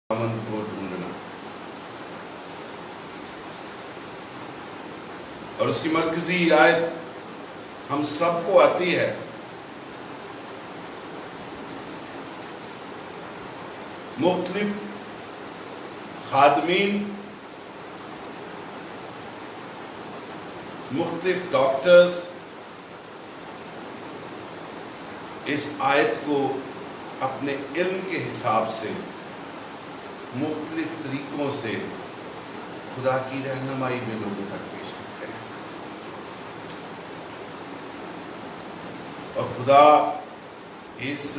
امن کو ڈھونڈنا، اور اس کی مرکزی آیت ہم سب کو آتی ہے، مختلف خادمین، مختلف ڈاکٹرز اس آیت کو اپنے علم کے حساب سے مختلف طریقوں سے خدا کی رہنمائی میں لوگوں تک پیش کرتے ہیں، اور خدا اس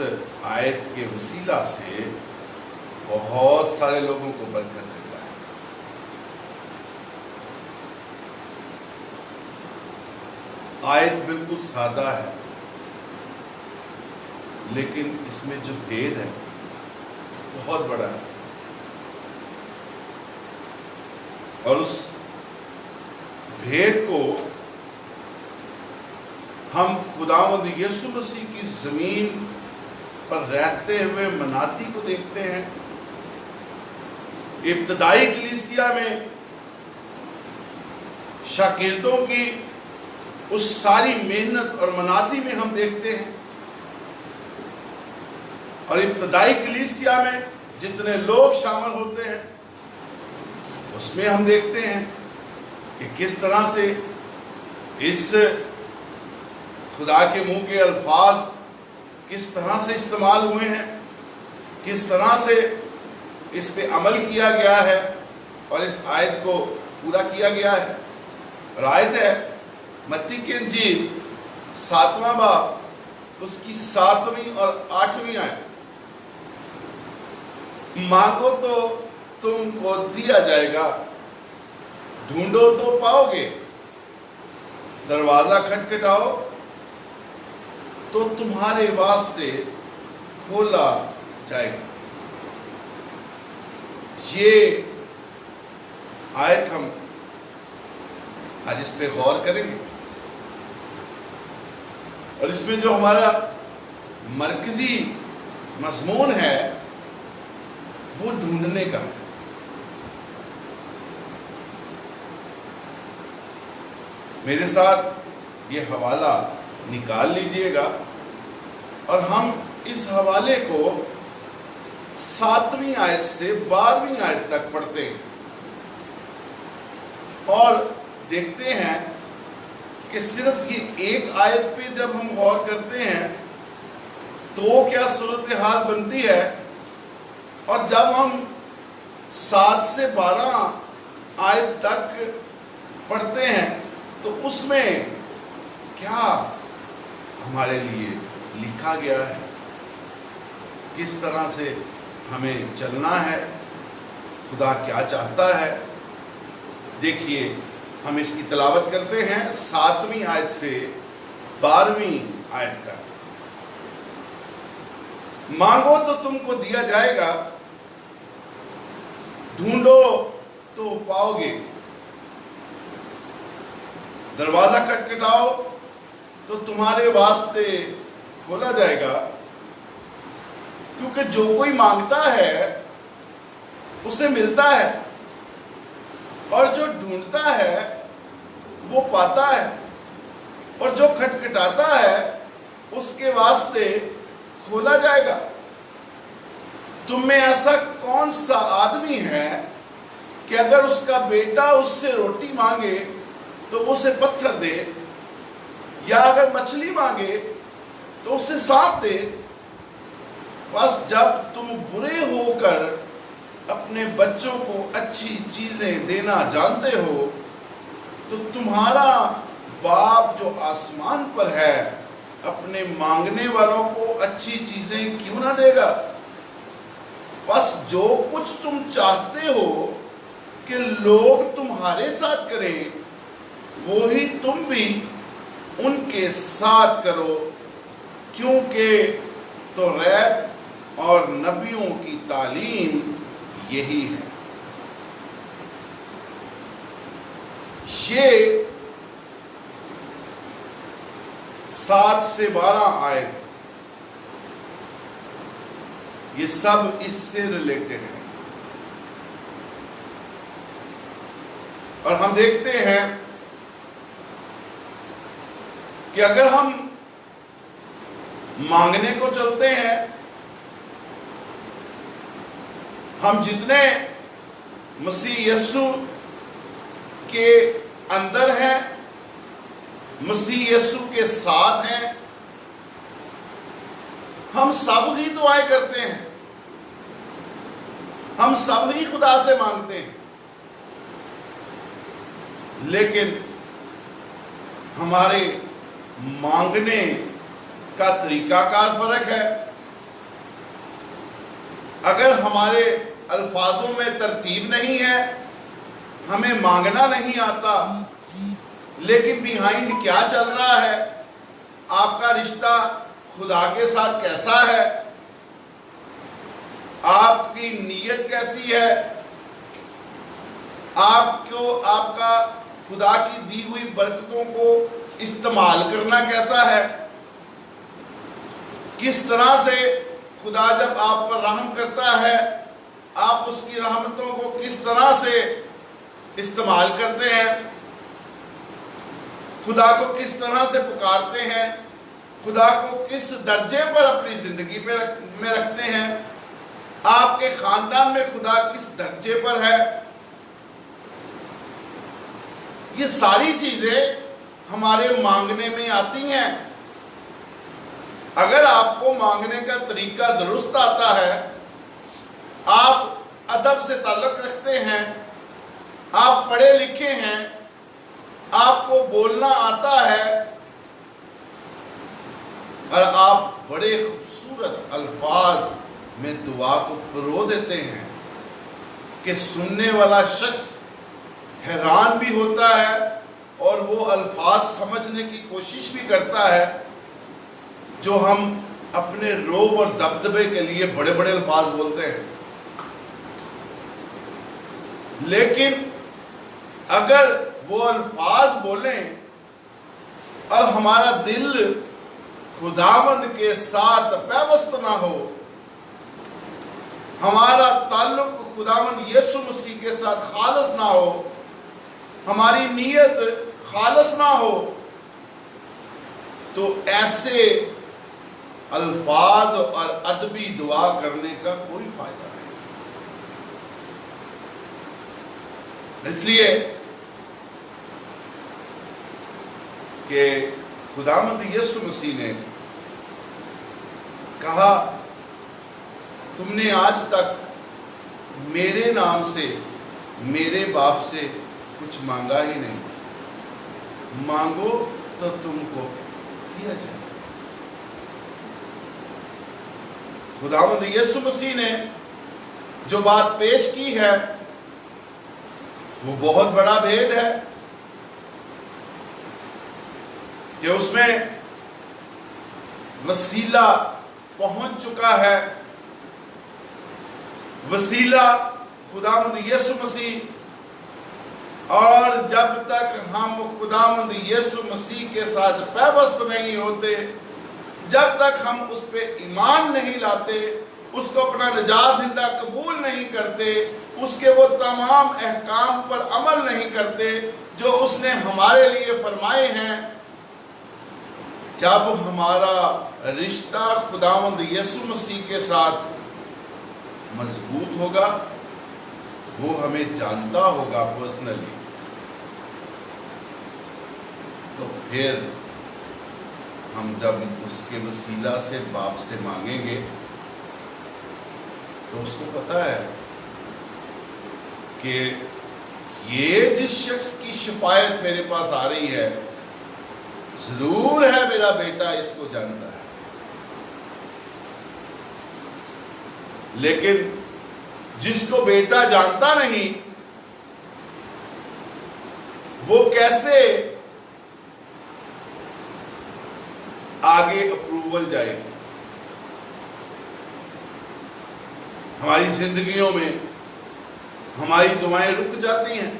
آیت کے وسیلہ سے بہت سارے لوگوں کو برکت دیتا ہے۔ آیت بالکل سادہ ہے، لیکن اس میں جو بھید ہے بہت بڑا ہے، اور اس بھید کو ہم خداوند یسوع مسیح کی زمین پر رہتے ہوئے مناتی کو دیکھتے ہیں۔ ابتدائی کلیسیا میں شاگردوں کی اس ساری محنت اور مناتی میں ہم دیکھتے ہیں، اور ابتدائی کلیسیا میں جتنے لوگ شامل ہوتے ہیں اس میں ہم دیکھتے ہیں کہ کس طرح سے اس خدا کے منہ کے الفاظ کس طرح سے استعمال ہوئے ہیں، کس طرح سے اس پہ عمل کیا گیا ہے اور اس آیت کو پورا کیا گیا ہے۔ اور آیت ہے متی کی انجیل 7واں باب، اس کی 7ویں اور 8ویں آیت، مانگو تو تم کو دیا جائے گا، ڈھونڈو تو پاؤ گے، دروازہ کھٹکھٹاؤ تو تمہارے واسطے کھولا جائے گا۔ یہ آیت ہم آج اس پہ غور کریں گے، اور اس میں جو ہمارا مرکزی مضمون ہے وہ ڈھونڈنے کا ہے۔ میرے ساتھ یہ حوالہ نکال لیجئے گا، اور ہم اس حوالے کو 7ویں آیت سے 12ویں آیت تک پڑھتے ہیں، اور دیکھتے ہیں کہ صرف یہ ایک آیت پہ جب ہم غور کرتے ہیں تو کیا صورتحال بنتی ہے، اور جب ہم 7 سے 12 آیت تک پڑھتے ہیں تو اس میں کیا ہمارے لیے لکھا گیا ہے، کس طرح سے ہمیں چلنا ہے، خدا کیا چاہتا ہے۔ دیکھیے، ہم اس کی تلاوت کرتے ہیں 7ویں آیت سے 12ویں آیت تک۔ مانگو تو تم کو دیا جائے گا، ڈھونڈو تو پاؤ گے، دروازہ کھٹکھٹاؤ تو تمہارے واسطے کھولا جائے گا، کیونکہ جو کوئی مانگتا ہے اسے ملتا ہے، اور جو ڈھونڈتا ہے وہ پاتا ہے، اور جو کھٹکھٹاتا ہے اس کے واسطے کھولا جائے گا۔ تم میں ایسا کون سا آدمی ہے کہ اگر اس کا بیٹا اس سے روٹی مانگے تو وہ اسے پتھر دے، یا اگر مچھلی مانگے تو اسے سانپ دے؟ بس جب تم برے ہو کر اپنے بچوں کو اچھی چیزیں دینا جانتے ہو تو تمہارا باپ جو آسمان پر ہے اپنے مانگنے والوں کو اچھی چیزیں کیوں نہ دے گا؟ بس جو کچھ تم چاہتے ہو کہ لوگ تمہارے ساتھ کریں وہی تم بھی ان کے ساتھ کرو، کیونکہ توریت اور نبیوں کی تعلیم یہی ہے۔ یہ 7 سے 12 آیت یہ سب اس سے ریلیٹڈ ہیں۔ اور ہم دیکھتے ہیں کہ اگر ہم مانگنے کو چلتے ہیں، ہم جتنے مسیح یسوع کے اندر ہیں، مسیح یسوع کے ساتھ ہیں، ہم سب ہی دعائیں کرتے ہیں، ہم سب ہی خدا سے مانگتے ہیں، لیکن ہمارے مانگنے کا طریقہ کار فرق ہے۔ اگر ہمارے الفاظوں میں ترتیب نہیں ہے، ہمیں مانگنا نہیں آتا، لیکن بیہائنڈ کیا چل رہا ہے، آپ کا رشتہ خدا کے ساتھ کیسا ہے، آپ کی نیت کیسی ہے، آپ کا خدا کی دی ہوئی برکتوں کو استعمال کرنا کیسا ہے، کس طرح سے خدا جب آپ پر رحم کرتا ہے، آپ اس کی رحمتوں کو کس طرح سے استعمال کرتے ہیں، خدا کو کس طرح سے پکارتے ہیں، خدا کو کس درجے پر اپنی زندگی میں رکھتے ہیں، آپ کے خاندان میں خدا کس درجے پر ہے، یہ ساری چیزیں ہمارے مانگنے میں آتی ہیں۔ اگر آپ کو مانگنے کا طریقہ درست آتا ہے، آپ ادب سے تعلق رکھتے ہیں، آپ پڑھے لکھے ہیں، آپ کو بولنا آتا ہے، اور آپ بڑے خوبصورت الفاظ میں دعا کو پرو دیتے ہیں کہ سننے والا شخص حیران بھی ہوتا ہے اور وہ الفاظ سمجھنے کی کوشش بھی کرتا ہے جو ہم اپنے روب اور دبدبے کے لیے بڑے بڑے الفاظ بولتے ہیں۔ لیکن اگر وہ الفاظ بولیں اور ہمارا دل خداوند کے ساتھ پیوست نہ ہو، ہمارا تعلق خداوند یسوع مسیح کے ساتھ خالص نہ ہو، ہماری نیت خالص نہ ہو، تو ایسے الفاظ اور ادبی دعا کرنے کا کوئی فائدہ نہیں۔ اس لیے کہ خداوند یسوع مسیح نے کہا، تم نے آج تک میرے نام سے میرے باپ سے کچھ مانگا ہی نہیں، مانگو تو تم کو دیا جائے۔ خداوند یسوع مسیح نے جو بات پیش کی ہے وہ بہت بڑا بھید ہے کہ اس میں وسیلہ پہنچ چکا ہے، وسیلہ خداوند یسوع مسیح، اور جب تک ہم خداوند یسوع مسیح کے ساتھ پیوست نہیں ہوتے، جب تک ہم اس پہ ایمان نہیں لاتے، اس کو اپنا نجات دہندہ قبول نہیں کرتے، اس کے وہ تمام احکام پر عمل نہیں کرتے جو اس نے ہمارے لیے فرمائے ہیں، جب ہمارا رشتہ خداوند یسوع مسیح کے ساتھ مضبوط ہوگا، وہ ہمیں جانتا ہوگا پرسنلی، تو پھر ہم جب اس کے وسیلہ سے باپ سے مانگیں گے تو اس کو پتا ہے کہ یہ جس شخص کی شفاعت میرے پاس آ رہی ہے، ضرور ہے میرا بیٹا اس کو جانتا ہے۔ لیکن جس کو بیٹا جانتا نہیں، وہ کیسے آگے اپروول جائے گی؟ ہماری زندگیوں میں ہماری دعائیں رک جاتی ہیں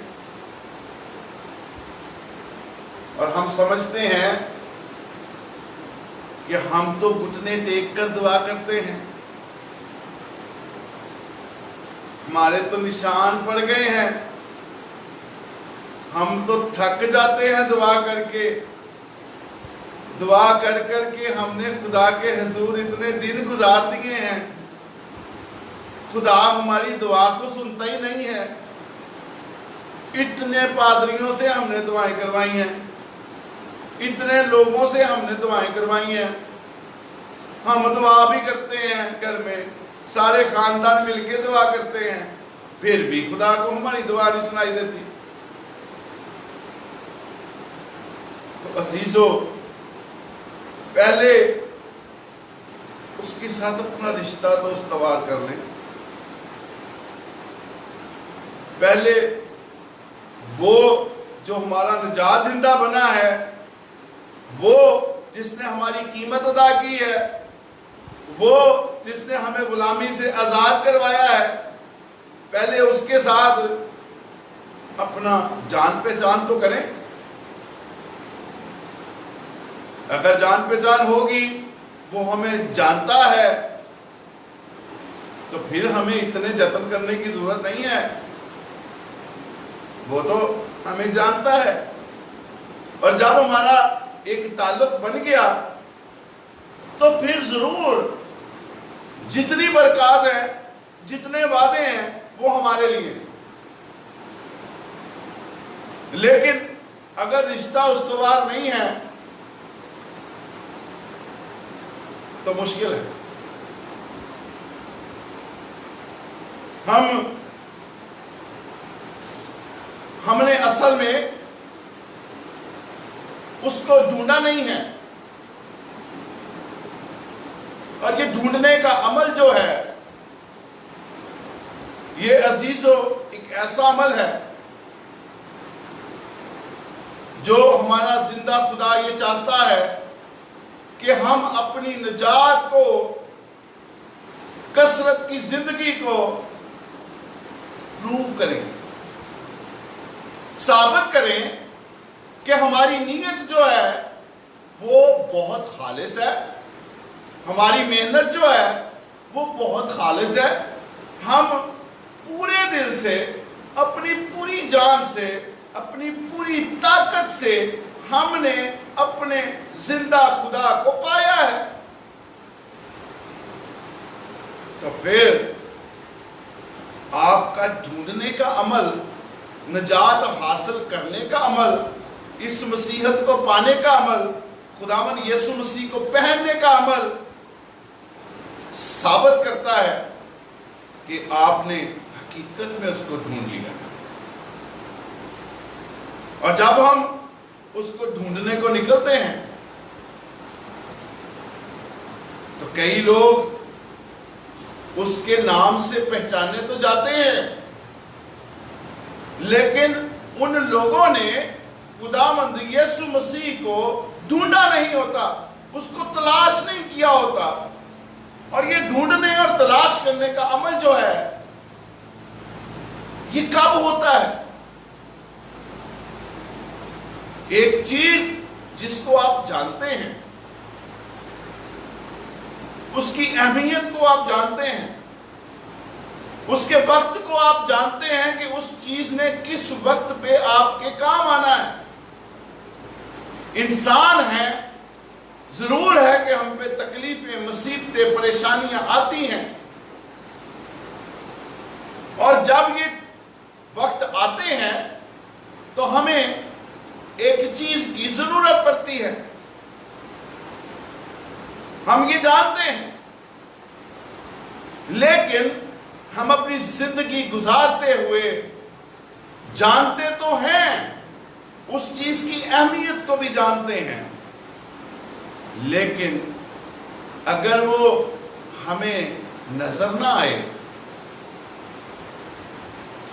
اور ہم سمجھتے ہیں کہ ہم تو گھٹنے ٹیک کر دعا کرتے ہیں، ہمارے تو نشان پڑ گئے ہیں، ہم تو تھک جاتے ہیں دعا کر کے، دعا کر کر کے ہم نے خدا کے حضور اتنے دن گزار دیے ہیں، خدا ہماری دعا کو سنتا ہی نہیں ہے۔ اتنے پادریوں سے ہم نے دعائیں کروائی ہیں، اتنے لوگوں سے ہم نے دعائیں کروائی ہیں، ہم دعا بھی کرتے ہیں گھر میں، سارے خاندان مل کے دعا کرتے ہیں، پھر بھی خدا کو ہماری دعا نہیں سنائی دیتی۔ تو عزیزو، پہلے اس کے ساتھ اپنا رشتہ تو استوار کر لیں۔ پہلے وہ جو ہمارا نجات دہندہ بنا ہے، وہ جس نے ہماری قیمت ادا کی ہے، وہ جس نے ہمیں غلامی سے آزاد کروایا ہے، پہلے اس کے ساتھ اپنا جان پہچان تو کریں۔ اگر جان پہچان ہوگی، وہ ہمیں جانتا ہے، تو پھر ہمیں اتنے جتن کرنے کی ضرورت نہیں ہے، وہ تو ہمیں جانتا ہے۔ اور جب ہمارا ایک تعلق بن گیا تو پھر ضرور جتنی برکات ہیں، جتنے وعدے ہیں، وہ ہمارے لیے۔ لیکن اگر رشتہ استوار نہیں ہے تو مشکل ہے۔ ہم نے اصل میں اس کو ڈھونڈا نہیں ہے، اور یہ ڈھونڈنے کا عمل جو ہے، یہ عزیزو ایک ایسا عمل ہے جو ہمارا زندہ خدا یہ چاہتا ہے کہ ہم اپنی نجات کو، کثرت کی زندگی کو پروف کریں، ثابت کریں کہ ہماری نیت جو ہے وہ بہت خالص ہے، ہماری محنت جو ہے وہ بہت خالص ہے، ہم پورے دل سے، اپنی پوری جان سے، اپنی پوری طاقت سے ہم نے اپنے زندہ خدا کو پایا ہے۔ تو پھر آپ کا ڈھونڈنے کا عمل، نجات حاصل کرنے کا عمل، اس مسیحت کو پانے کا عمل، خداوند یسوع مسیح کو پہننے کا عمل ثابت کرتا ہے کہ آپ نے حقیقت میں اس کو ڈھونڈ لیا۔ اور جب ہم اس کو ڈھونڈنے کو نکلتے ہیں تو کئی لوگ اس کے نام سے پہچانے تو جاتے ہیں، لیکن ان لوگوں نے خداوند یسوع مسیح کو ڈھونڈا نہیں ہوتا، اس کو تلاش نہیں کیا ہوتا۔ اور یہ ڈھونڈنے اور تلاش کرنے کا عمل جو ہے، یہ کب ہوتا ہے؟ ایک چیز جس کو آپ جانتے ہیں، اس کی اہمیت کو آپ جانتے ہیں، اس کے وقت کو آپ جانتے ہیں کہ اس چیز نے کس وقت پہ آپ کے کام آنا ہے۔ انسان ہیں، ضرور ہے کہ ہم پہ تکلیفیں، مصیبتیں، پریشانیاں آتی ہیں، اور جب یہ وقت آتے ہیں تو ہمیں ایک چیز کی ضرورت پڑتی ہے، ہم یہ جانتے ہیں، لیکن ہم اپنی زندگی گزارتے ہوئے جانتے تو ہیں، اس چیز کی اہمیت کو بھی جانتے ہیں، لیکن اگر وہ ہمیں نظر نہ آئے،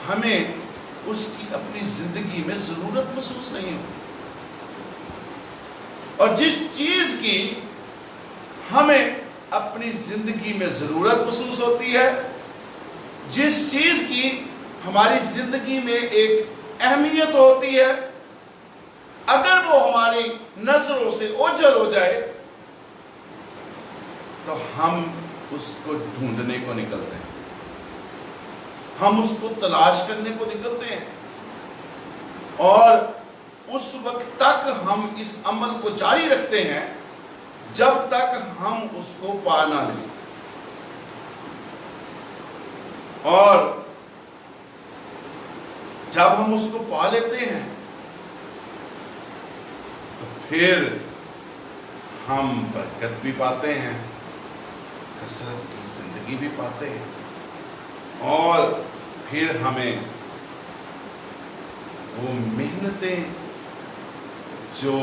ہمیں اس کی اپنی زندگی میں ضرورت محسوس نہیں ہوتی۔ اور جس چیز کی ہمیں اپنی زندگی میں ضرورت محسوس ہوتی ہے، جس چیز کی ہماری زندگی میں ایک اہمیت ہوتی ہے، اگر وہ ہماری نظروں سے اوجھل ہو جائے تو ہم اس کو ڈھونڈنے کو نکلتے ہیں، ہم اس کو تلاش کرنے کو نکلتے ہیں۔ اور اس وقت تک ہم اس عمل کو جاری رکھتے ہیں جب تک ہم اس کو پا نہ لیں. اور جب ہم اس کو پا لیتے ہیں تو پھر ہم برکت بھی پاتے ہیں, کثرت کی زندگی بھی پاتے ہیں, اور پھر ہمیں وہ محنتیں جو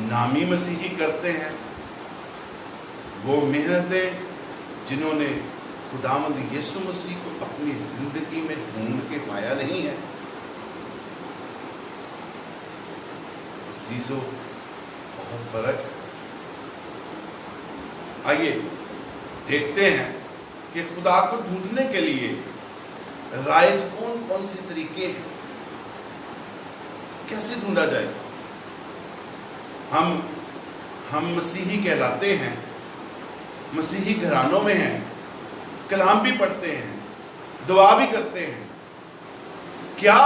نامی مسیحی کرتے ہیں, وہ محنتیں جنہوں نے خداوند یسوع مسیح کو اپنی زندگی میں ڈھونڈ کے پایا نہیں ہے, عزیزو بہت فرق ہے. آئیے دیکھتے ہیں کہ خدا کو ڈھونڈنے کے لیے رائج کون کون سے طریقے ہیں, کیسے ڈھونڈا جائے. ہم مسیحی کہلاتے ہیں, مسیحی گھرانوں میں ہیں, کلام بھی پڑھتے ہیں, دعا بھی کرتے ہیں. کیا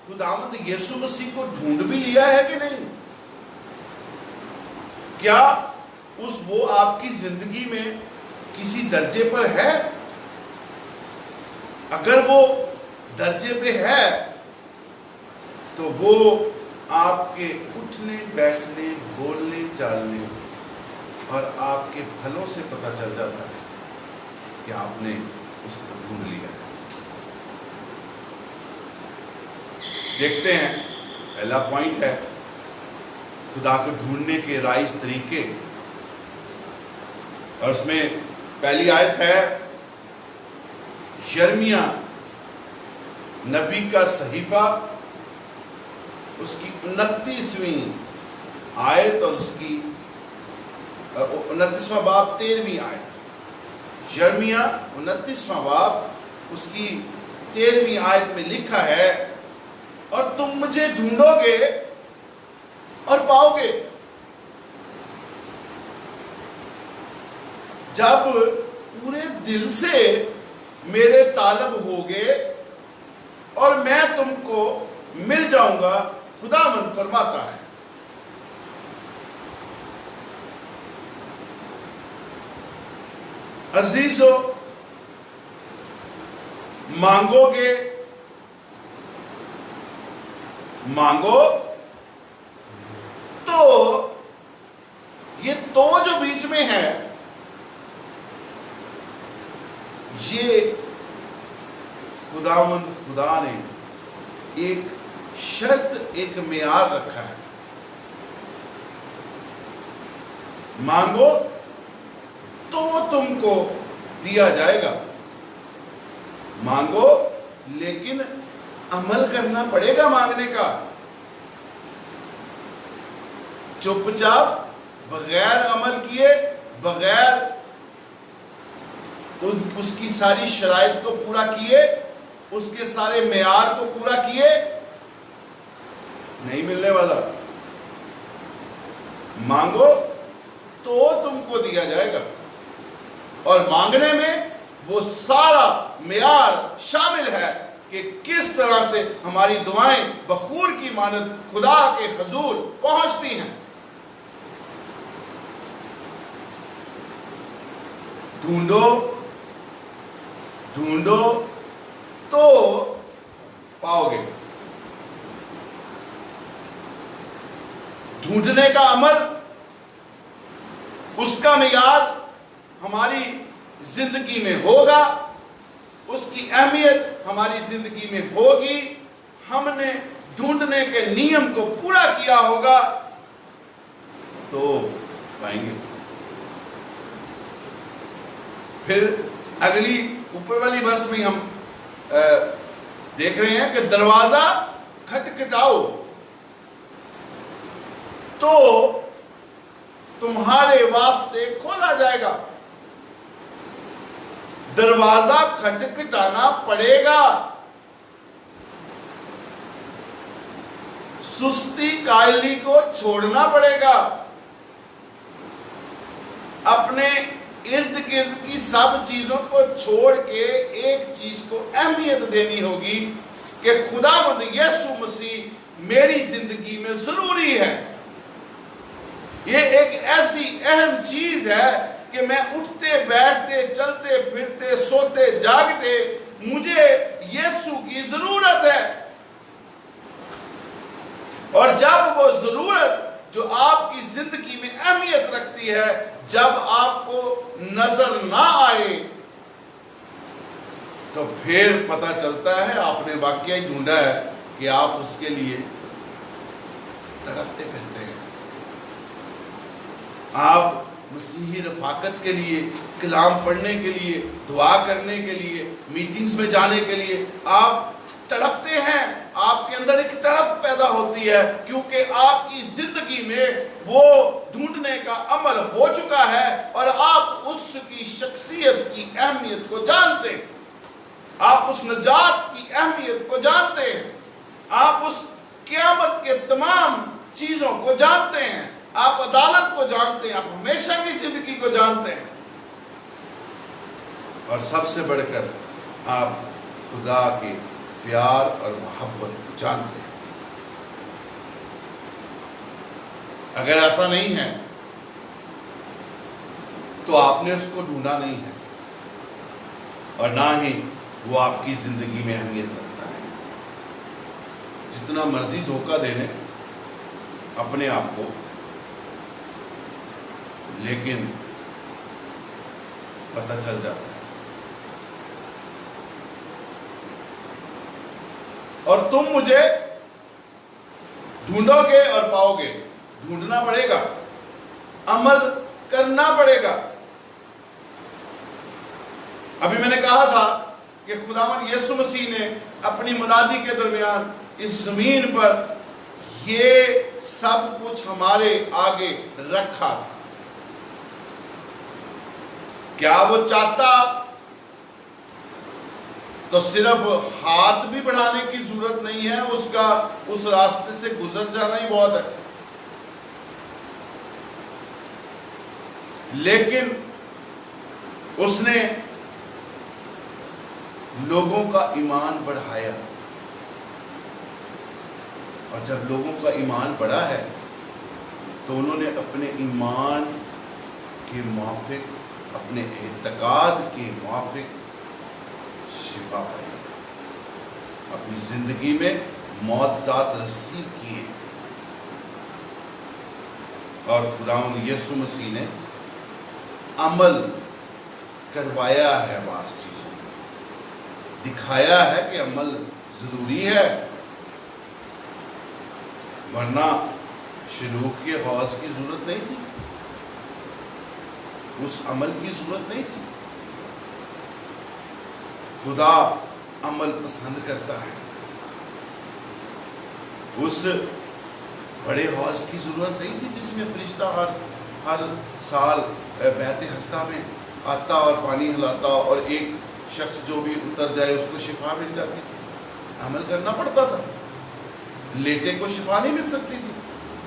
خداوند یسوع مسیح کو ڈھونڈ بھی لیا ہے کہ نہیں؟ کیا وہ آپ کی زندگی میں کسی درجے پر ہے؟ اگر وہ درجے پہ ہے تو وہ آپ کے اٹھنے بیٹھنے بولنے چالنے اور آپ کے پھلوں سے پتہ چل جاتا ہے کہ آپ نے اس کو ڈھونڈ لیا ہے. دیکھتے ہیں, پہلا پوائنٹ ہے خدا کو ڈھونڈنے کے رائج طریقے, اور اس میں پہلی آیت ہے یرمیہ نبی کا صحیفہ, اس کی 29ویں آیت اور اس کی 29واں باب 13ویں آیت. یرمیہ 29واں باب اس کی 13ویں آیت میں لکھا ہے, اور تم مجھے ڈھونڈو گے اور پاؤ گے جب پورے دل سے میرے طالب ہوگے اور میں تم کو مل جاؤں گا, خداوند فرماتا ہے. عزیزو, مانگو گے, مانگو تو یہ تو جو بیچ میں ہے یہ خدا نے ایک شرط, ایک معیار رکھا ہے. مانگو تو تم کو دیا جائے گا, مانگو لیکن عمل کرنا پڑے گا مانگنے کا. چپ چاپ بغیر عمل کیے, بغیر اس کی ساری شرائط کو پورا کیے, اس کے سارے معیار کو پورا کیے, نہیں ملنے والا. مانگو تو تم کو دیا جائے گا, اور مانگنے میں وہ سارا معیار شامل ہے کہ کس طرح سے ہماری دعائیں بخور کی مانند خدا کے حضور پہنچتی ہیں. ڈھونڈو ڈھونڈو تو پاؤ گے. ڈھونڈنے کا عمل, اس کا معیار ہماری زندگی میں ہوگا, اس کی اہمیت ہماری زندگی میں ہوگی. ہم نے ڈھونڈنے کے نیم کو پورا کیا ہوگا تو پائیں گے. پھر اگلی اوپر والی برس میں ہم دیکھ رہے ہیں کہ دروازہ کھٹکھٹاؤ تو تمہارے واسطے کھولا جائے گا. دروازہ کھٹکھٹانا پڑے گا. سستی کائلی کو چھوڑنا پڑے گا. اپنے ارد گرد کی سب چیزوں کو چھوڑ کے ایک چیز کو اہمیت دینی ہوگی کہ خداوند یسوع مسیح میری زندگی میں ضروری ہے. یہ ایک ایسی اہم چیز ہے کہ میں اٹھتے بیٹھتے چلتے پھرتے سوتے جاگتے مجھے یسوع کی ضرورت ہے. اور جب وہ ضرورت جو آپ کی زندگی میں اہمیت رکھتی ہے جب آپ کو نظر نہ آئے تو پھر پتہ چلتا ہے آپ نے واقعی ڈھونڈا ہے کہ آپ اس کے لیے تڑپتے پھرتے ہیں. آپ مسیحی رفاقت کے لیے، کلام پڑھنے کے لیے، دعا کرنے کے لیے، میٹنگز میں جانے کے لیے آپ تڑپتے ہیں. آپ کے اندر ایک تڑپ پیدا ہوتی ہے کیونکہ آپ کی زندگی میں وہ ڈھونڈنے کا عمل ہو چکا ہے اور آپ اس کی شخصیت کی اہمیت کو جانتے ہیں. آپ اس نجات کی اہمیت کو جانتے ہیں. آپ اس قیامت کے تمام چیزوں کو جانتے ہیں. آپ عدالت کو جانتے ہیں. آپ ہمیشہ کی زندگی کو جانتے ہیں. اور سب سے بڑھ کر آپ خدا کے پیار اور محبت کو جانتے ہیں. اگر ایسا نہیں ہے تو آپ نے اس کو ڈھونڈا نہیں ہے اور نہ ہی وہ آپ کی زندگی میں اہمیت رکھتا ہے. جتنا مرضی دھوکہ دے لیں اپنے آپ کو، لیکن پتہ چل جاتا ہے. اور تم مجھے ڈھونڈو گے اور پاؤ گے. ڈھونڈنا پڑے گا، عمل کرنا پڑے گا. ابھی میں نے کہا تھا کہ خداوند یسوع مسیح نے اپنی منادی کے درمیان اس زمین پر یہ سب کچھ ہمارے آگے رکھا تھا. کیا وہ چاہتا تو صرف ہاتھ بھی بڑھانے کی ضرورت نہیں ہے، اس راستے سے گزر جانا ہی بہت ہے. لیکن اس نے لوگوں کا ایمان بڑھایا اور جب لوگوں کا ایمان بڑھا ہے تو انہوں نے اپنے ایمان کے موافق، اپنے اعتقاد کے موافق شفا پائی، اپنی زندگی میں معجزات رسیو کیے. اور خداوند یسوع مسیح نے عمل کروایا ہے، بعض چیزوں کو دکھایا ہے کہ عمل ضروری ہے، ورنہ شلوغ کے حوض کی ضرورت نہیں تھی، اس عمل کی ضرورت نہیں تھی. خدا عمل پسند کرتا ہے. اس بڑے حوض کی ضرورت نہیں تھی جس میں فرشتہ ہر سال بیت ہستہ میں آتا اور پانی ہلاتا اور ایک شخص جو بھی اتر جائے اس کو شفا مل جاتی تھی. عمل کرنا پڑتا تھا. لیٹے کو شفا نہیں مل سکتی تھی.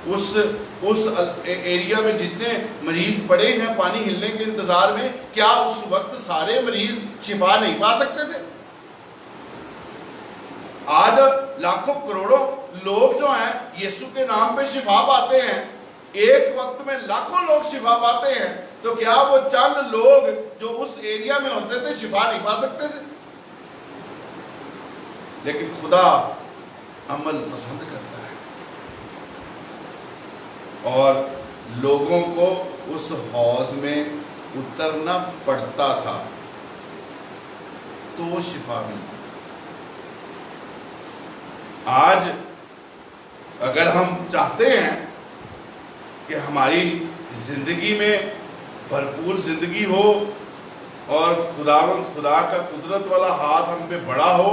اس ایریا میں جتنے مریض پڑے ہیں پانی ہلنے کے انتظار میں، کیا اس وقت سارے مریض شفا نہیں پا سکتے تھے؟ آج لاکھوں کروڑوں لوگ جو ہیں یسوع کے نام پہ شفا پاتے ہیں. ایک وقت میں لاکھوں لوگ شفا پاتے ہیں، تو کیا وہ چند لوگ جو اس ایریا میں ہوتے تھے شفا نہیں پا سکتے تھے؟ لیکن خدا عمل پسند کرتا ہے اور لوگوں کو اس حوض میں اترنا پڑتا تھا تو شفا ملتی. آج اگر ہم چاہتے ہیں کہ ہماری زندگی میں بھرپور زندگی ہو اور خدا کا قدرت والا ہاتھ ہم پہ بڑا ہو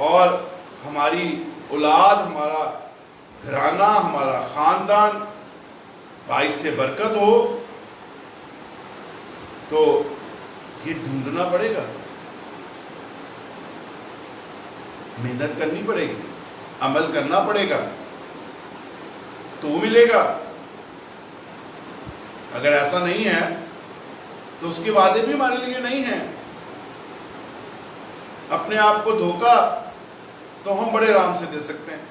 اور ہماری اولاد، ہمارا گھرانہ، ہمارا خاندان باعث برکت ہو، تو یہ ڈھونڈنا پڑے گا، محنت کرنی پڑے گی، عمل کرنا پڑے گا تو وہ ملے گا. اگر ایسا نہیں ہے تو اس کے وعدے بھی ہمارے لیے نہیں ہیں. اپنے آپ کو دھوکہ تو ہم بڑے آرام سے دے سکتے ہیں،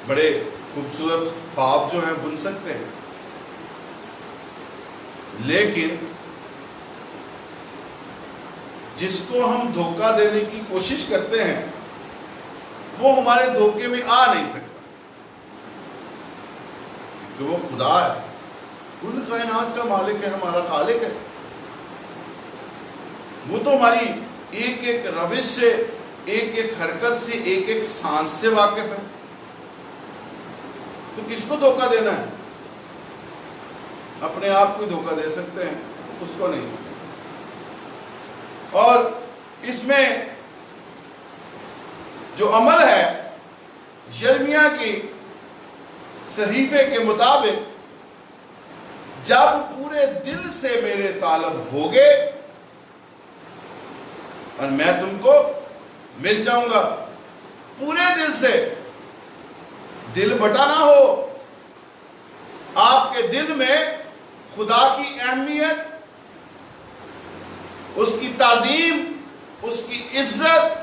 بڑے خوبصورت خواب جو ہیں بن سکتے ہیں، لیکن جس کو ہم دھوکہ دینے کی کوشش کرتے ہیں وہ ہمارے دھوکے میں آ نہیں سکتا، کیونکہ وہ خدا ہے، کل کائنات کا مالک ہے، ہمارا خالق ہے، وہ تو ہماری ایک ایک روش سے، ایک ایک حرکت سے، ایک ایک سانس سے واقف ہے، تو کس کو دھوکہ دینا ہے؟ اپنے آپ کو دھوکہ دے سکتے ہیں، اس کو نہیں۔ اور اس میں جو عمل ہے یرمیہ کی صحیفے کے مطابق، جب پورے دل سے میرے طالب ہوگے اور میں تم کو مل جاؤں گا، پورے دل سے، دل بٹا نہ ہو، آپ کے دل میں خدا کی اہمیت، اس کی تعظیم، اس کی عزت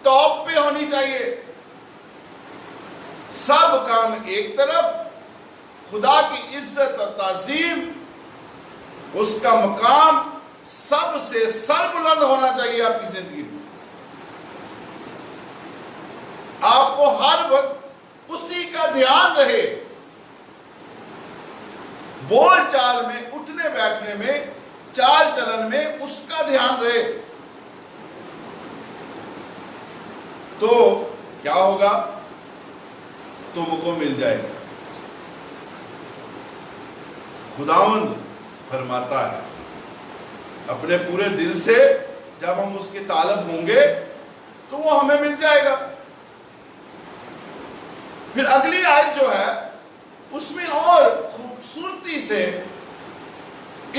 ٹاپ پہ ہونی چاہیے، سب کام ایک طرف، خدا کی عزت اور تعظیم، اس کا مقام سب سے سر بلند ہونا چاہیے آپ کی زندگی میں، آپ کو ہر وقت اسی کا دھیان رہے، بول چال میں، اٹھنے بیٹھنے میں، چال چلن میں اس کا دھیان رہے، تو کیا ہوگا؟ تم کو مل جائے گا۔ خداوند فرماتا ہے اپنے پورے دل سے جب ہم اس کے طالب ہوں گے تو وہ ہمیں مل جائے گا۔ پھر اگلی آیت جو ہے اس میں اور خوبصورتی سے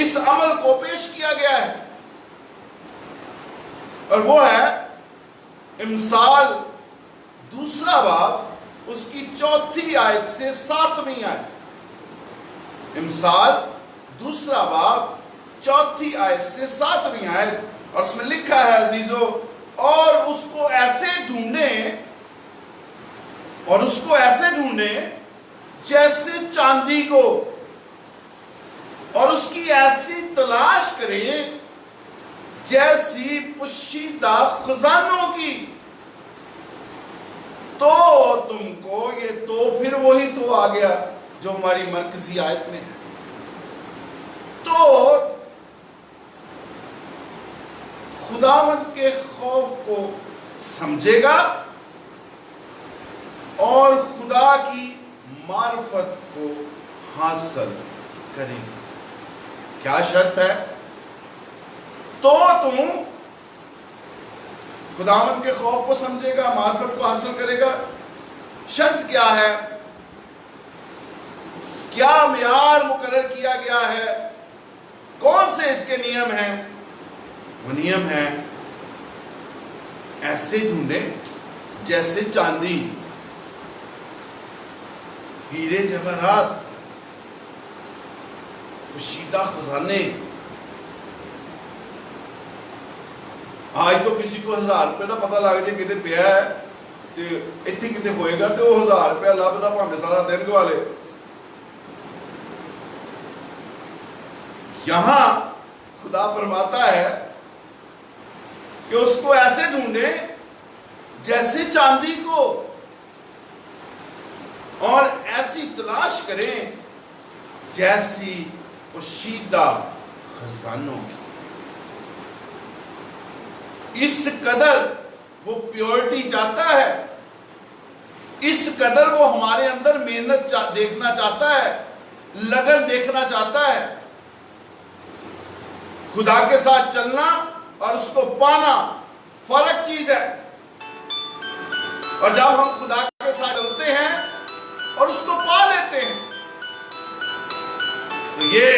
اس عمل کو پیش کیا گیا ہے، اور وہ ہے امثال دوسرا باب اس کی 4 آیت سے 7ویں آیت، امثال دوسرا باب 4 آیت سے 7ویں آیت، اور اس میں لکھا ہے عزیزو، اور اس کو ایسے ڈھونڈیں، اور اس کو ایسے ڈھونڈیں جیسے چاندی کو، اور اس کی ایسی تلاش کریں جیسی پوشیدہ خزانوں کی، تو تم کو، یہ تو پھر وہی تو آ گیا جو ہماری مرکزی آیت میں ہے، تو خداوند کے خوف کو سمجھے گا اور خدا کی معرفت کو حاصل کرے گا۔ کیا شرط ہے؟ تو تم خداوند کے خوف کو سمجھے گا، معرفت کو حاصل کرے گا۔ شرط کیا ہے؟ کیا معیار مقرر کیا گیا ہے؟ کون سے اس کے نیم ہیں؟ وہ نیم ہے ایسے ڈھونڈے جیسے چاندی، ہیرے جواہرات، پوشیدہ خزانے۔ آج تو کسی کو 1000 روپے کا پتہ لگ جائے کتے پیا ہے تو اتنی کتے ہوئے گا تو وہ 1000 روپیہ لبدا بھاویں سارا دن گوا لے۔ یہاں خدا فرماتا ہے کہ اس کو ایسے ڈھونڈے جیسے چاندی کو، اور ایسی تلاش کریں جیسی پوشیدہ خزانوں کی۔ اس قدر وہ پیورٹی چاہتا ہے، اس قدر وہ ہمارے اندر محنت دیکھنا چاہتا ہے، لگن دیکھنا چاہتا ہے۔ خدا کے ساتھ چلنا اور اس کو پانا فرق چیز ہے، اور جب ہم خدا کے ساتھ چلتے ہیں اور اس کو پا لیتے ہیں تو یہ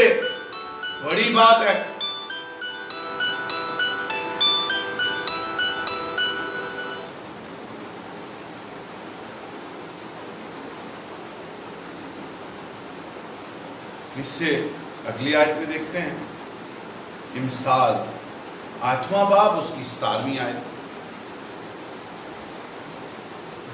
بڑی بات ہے۔ اس سے اگلی آیت میں دیکھتے ہیں، امثال 8واں باب اس کی 17ویں آیت،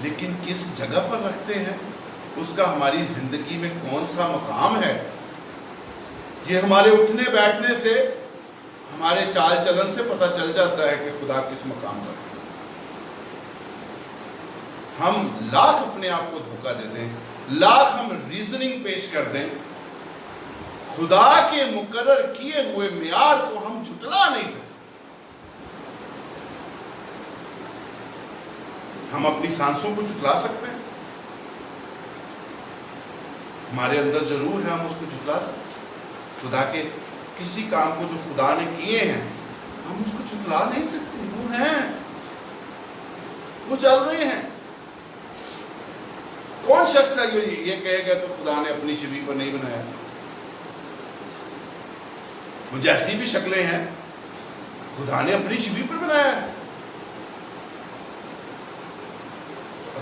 لیکن کس جگہ پر رکھتے ہیں، اس کا ہماری زندگی میں کون سا مقام ہے، یہ ہمارے اٹھنے بیٹھنے سے، ہمارے چال چلن سے پتہ چل جاتا ہے کہ خدا کس مقام پر ہے۔ ہم لاکھ اپنے آپ کو دھوکہ دے دیں، لاکھ ہم ریزننگ پیش کر دیں، خدا کے مقرر کیے ہوئے معیار کو ہم جھٹلا نہیں سکتے۔ ہم اپنی سانسوں کو جھٹلا سکتے ہیں، ہمارے اندر ضرور ہے ہم اس کو جھٹلا سکتے ہیں۔ خدا کے کسی کام کو جو خدا نے کیے ہیں ہم اس کو جھٹلا نہیں سکتے، وہ ہیں، وہ چل رہے ہیں۔ کون شخص ہے یہ کہے گا کہ خدا نے اپنی شبیہ پر نہیں بنایا؟ وہ جیسی بھی شکلیں ہیں خدا نے اپنی شبیہ پر بنایا ہے۔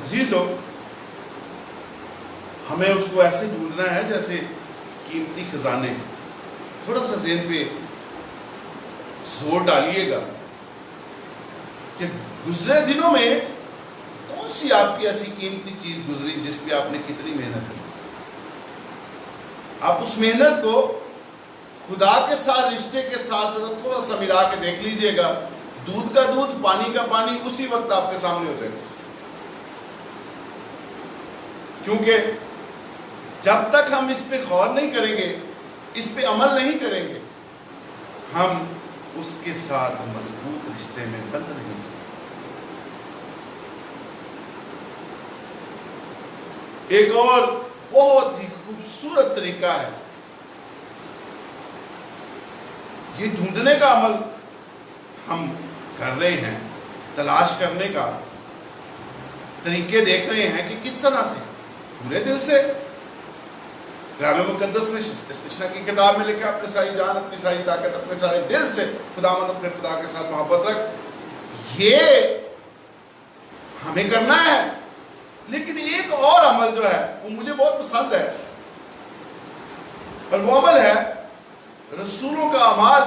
عزیزو، ہمیں اس کو ایسے ڈھونڈنا ہے جیسے قیمتی خزانے۔ تھوڑا سا ذہن پہ زور ڈالیے گا کہ گزرے دنوں میں کون سی آپ کی ایسی قیمتی چیز گزری جس پہ آپ نے کتنی محنت کی۔ آپ اس محنت کو خدا کے ساتھ رشتے کے ساتھ تھوڑا سا ملا کے دیکھ لیجئے گا، دودھ کا دودھ، پانی کا پانی اسی وقت آپ کے سامنے ہو جائے گا۔ کیونکہ جب تک ہم اس پہ غور نہیں کریں گے، اس پہ عمل نہیں کریں گے، ہم اس کے ساتھ مضبوط رشتے میں بندھ نہیں سکتے۔ ایک اور بہت ہی خوبصورت طریقہ ہے یہ ڈھونڈنے کا عمل ہم کر رہے ہیں، تلاش کرنے کا طریقے دیکھ رہے ہیں کہ کس طرح سے پورے دل سے۔ کلام مقدس میں استشنا کی کتاب میں لکھا، اپنی ساری جان، اپنی ساری طاقت، اپنے سارے دل سے خداوند اپنے خدا کے ساتھ محبت رکھ۔ یہ ہمیں کرنا ہے۔ لیکن ایک اور عمل جو ہے وہ مجھے بہت پسند ہے، اور وہ عمل ہے رسولوں کا اعمال،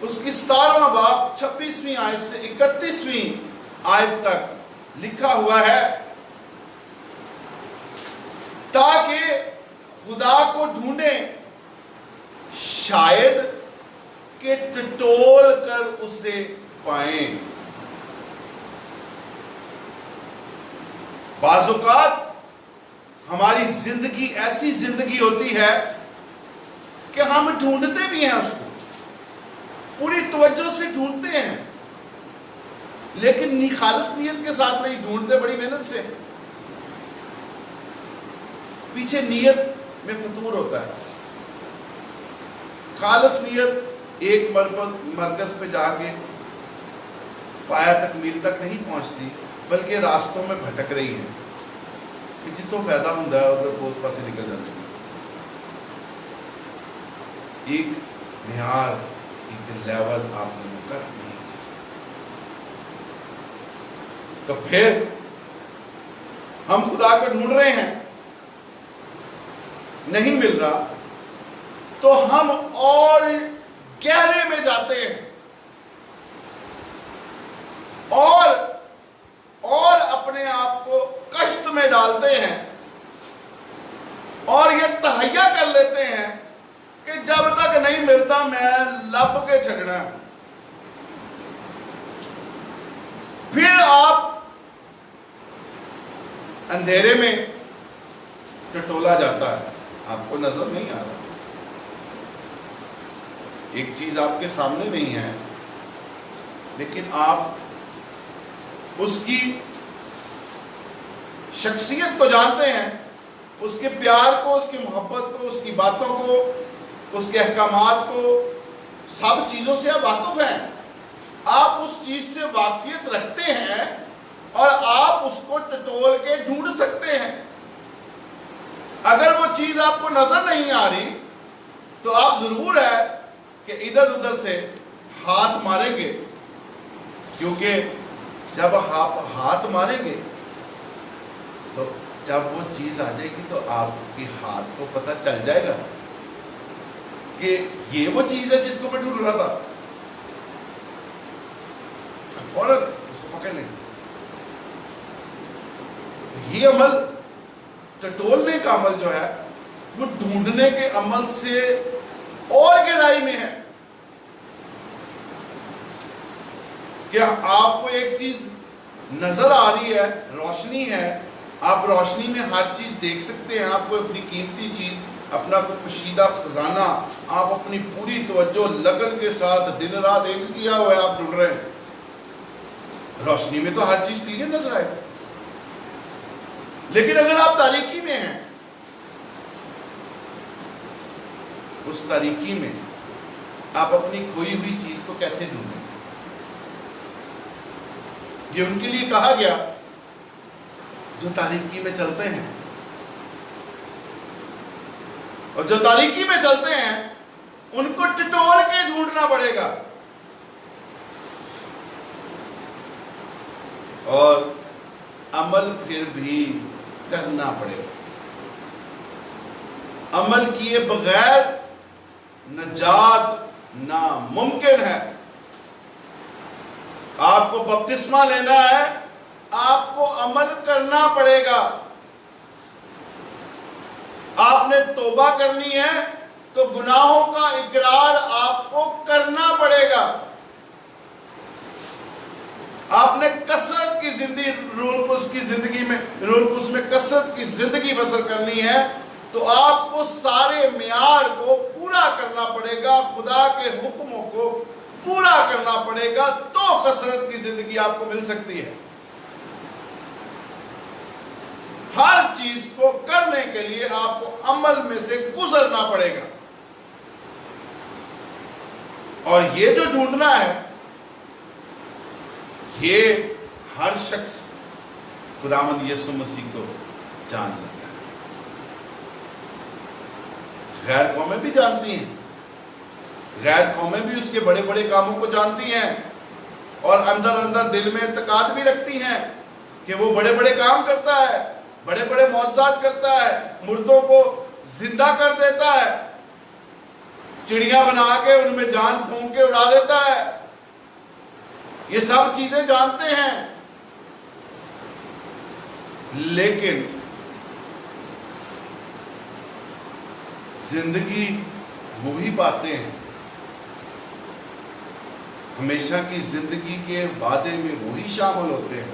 اس کی 17واں باب 26ویں آیت سے 31ویں آیت تک لکھا ہوا ہے، تاکہ خدا کو ڈھونڈیں، شاید کہ ٹٹول کر اسے پائیں۔ بعض اوقات ہماری زندگی ایسی زندگی ہوتی ہے کہ ہم ڈھونڈتے بھی ہیں اس کو، پوری توجہ سے ڈھونڈتے ہیں، لیکن خالص نیت کے ساتھ نہیں ڈھونڈتے، بڑی محنت سے۔ پیچھے نیت میں فطور ہوتا ہے۔ خالص نیت ایک مرکز پہ جا کے پایا تکمیل تک نہیں پہنچتی، بلکہ راستوں میں بھٹک رہی ہے کہ جتوں فائدہ ہوتا ہے ادھر پوست پاس سے نکل جاتی ہے۔ ایک معیار، ایک لیول آپ نے مقرر نہیں کیا، تو پھر ہم خدا کو ڈھونڈ رہے ہیں، نہیں مل رہا، تو ہم اور گہرے میں جاتے ہیں اور اپنے آپ کو کشت میں ڈالتے ہیں، اور یہ تہیا کر لیتے ہیں کہ جب تک نہیں ملتا میں لب کے چھڑنا ہے۔ پھر آپ اندھیرے میں ٹٹولا جاتا ہے، آپ کو نظر نہیں آ رہا، ایک چیز آپ کے سامنے نہیں ہے، لیکن آپ اس کی شخصیت کو جانتے ہیں، اس کے پیار کو، اس کی محبت کو، اس کی باتوں کو، اس کے احکامات کو، سب چیزوں سے آپ واقف ہیں۔ آپ اس چیز سے واقفیت رکھتے ہیں اور آپ اس کو ٹٹول کے ڈھونڈ سکتے ہیں۔ اگر وہ چیز آپ کو نظر نہیں آ رہی تو آپ ضرور ہے کہ ادھر ادھر سے ہاتھ ماریں گے، کیونکہ جب آپ ہاتھ ماریں گے تو جب وہ چیز آ جائے گی تو آپ کے ہاتھ کو پتہ چل جائے گا کہ یہ وہ چیز ہے جس کو میں ڈھونڈ رہا تھا، فوراً اس کو پکڑ لیں گے۔ یہ عمل ٹٹولنے کا عمل جو ہے وہ ڈھونڈنے کے عمل سے اور گہرائی میں ہے. کیا آپ کو ایک چیز نظر آ رہی ہے, روشنی ہے, آپ روشنی میں ہر چیز دیکھ سکتے ہیں, آپ کو اپنی قیمتی چیز, اپنا کوئی پوشیدہ خزانہ آپ اپنی پوری توجہ لگن کے ساتھ دن رات ایک کیا ہوا ہے, آپ ڈھونڈ رہے ہیں. روشنی میں تو ہر چیز کلیئر نظر آئے. لیکن اگر آپ تاریکی میں ہیں, اس تاریکی میں آپ اپنی کھوئی ہوئی چیز کو کیسے ڈھونڈیں؟ یہ ان کے لیے کہا گیا جو تاریکی میں چلتے ہیں. اور جو تاریکی میں چلتے ہیں ان کو ٹٹول کے ڈھونڈنا پڑے گا, اور عمل پھر بھی کرنا پڑے گا. عمل کیے بغیر نجات ناممکن ہے. آپ کو بپتسمہ لینا ہے, آپ کو عمل کرنا پڑے گا. آپ نے توبہ کرنی ہے تو گناہوں کا اقرار آپ کو کرنا پڑے گا. آپ نے کثرت کی زندگی رولکس میں کثرت کی زندگی بسر کرنی ہے تو آپ کو سارے معیار کو پورا کرنا پڑے گا, خدا کے حکموں کو پورا کرنا پڑے گا, تو کثرت کی زندگی آپ کو مل سکتی ہے. ہر چیز کو کرنے کے لیے آپ کو عمل میں سے گزرنا پڑے گا. اور یہ جو ڈھونڈنا ہے یہ ہر شخص خداوند یسوع مسیح کو جان لیتا ہے. غیر قومیں بھی جانتی ہیں, غیر قومیں بھی اس کے بڑے بڑے کاموں کو جانتی ہیں, اور اندر اندر دل میں اعتقاد بھی رکھتی ہیں کہ وہ بڑے بڑے کام کرتا ہے, بڑے بڑے معجزات کرتا ہے, مردوں کو زندہ کر دیتا ہے, چڑیاں بنا کے ان میں جان پھونک کے اڑا دیتا ہے. یہ سب چیزیں جانتے ہیں, لیکن زندگی وہی پاتے ہیں, ہمیشہ کی زندگی کے وعدے میں وہی شامل ہوتے ہیں,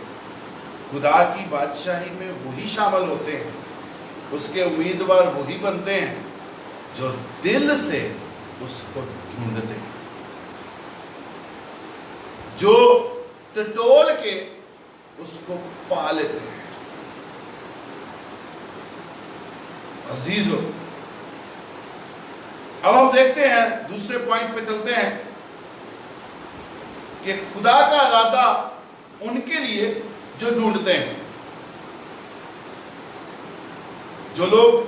خدا کی بادشاہی میں وہی شامل ہوتے ہیں, اس کے امیدوار وہی بنتے ہیں جو دل سے اس کو ڈھونڈتے ہیں, جو ٹٹول کے اس کو پا لیتے ہیں. عزیزو, اب ہم دیکھتے ہیں, دوسرے پوائنٹ پہ چلتے ہیں کہ خدا کا ارادہ ان کے لیے جو ڈھونڈتے ہیں. جو لوگ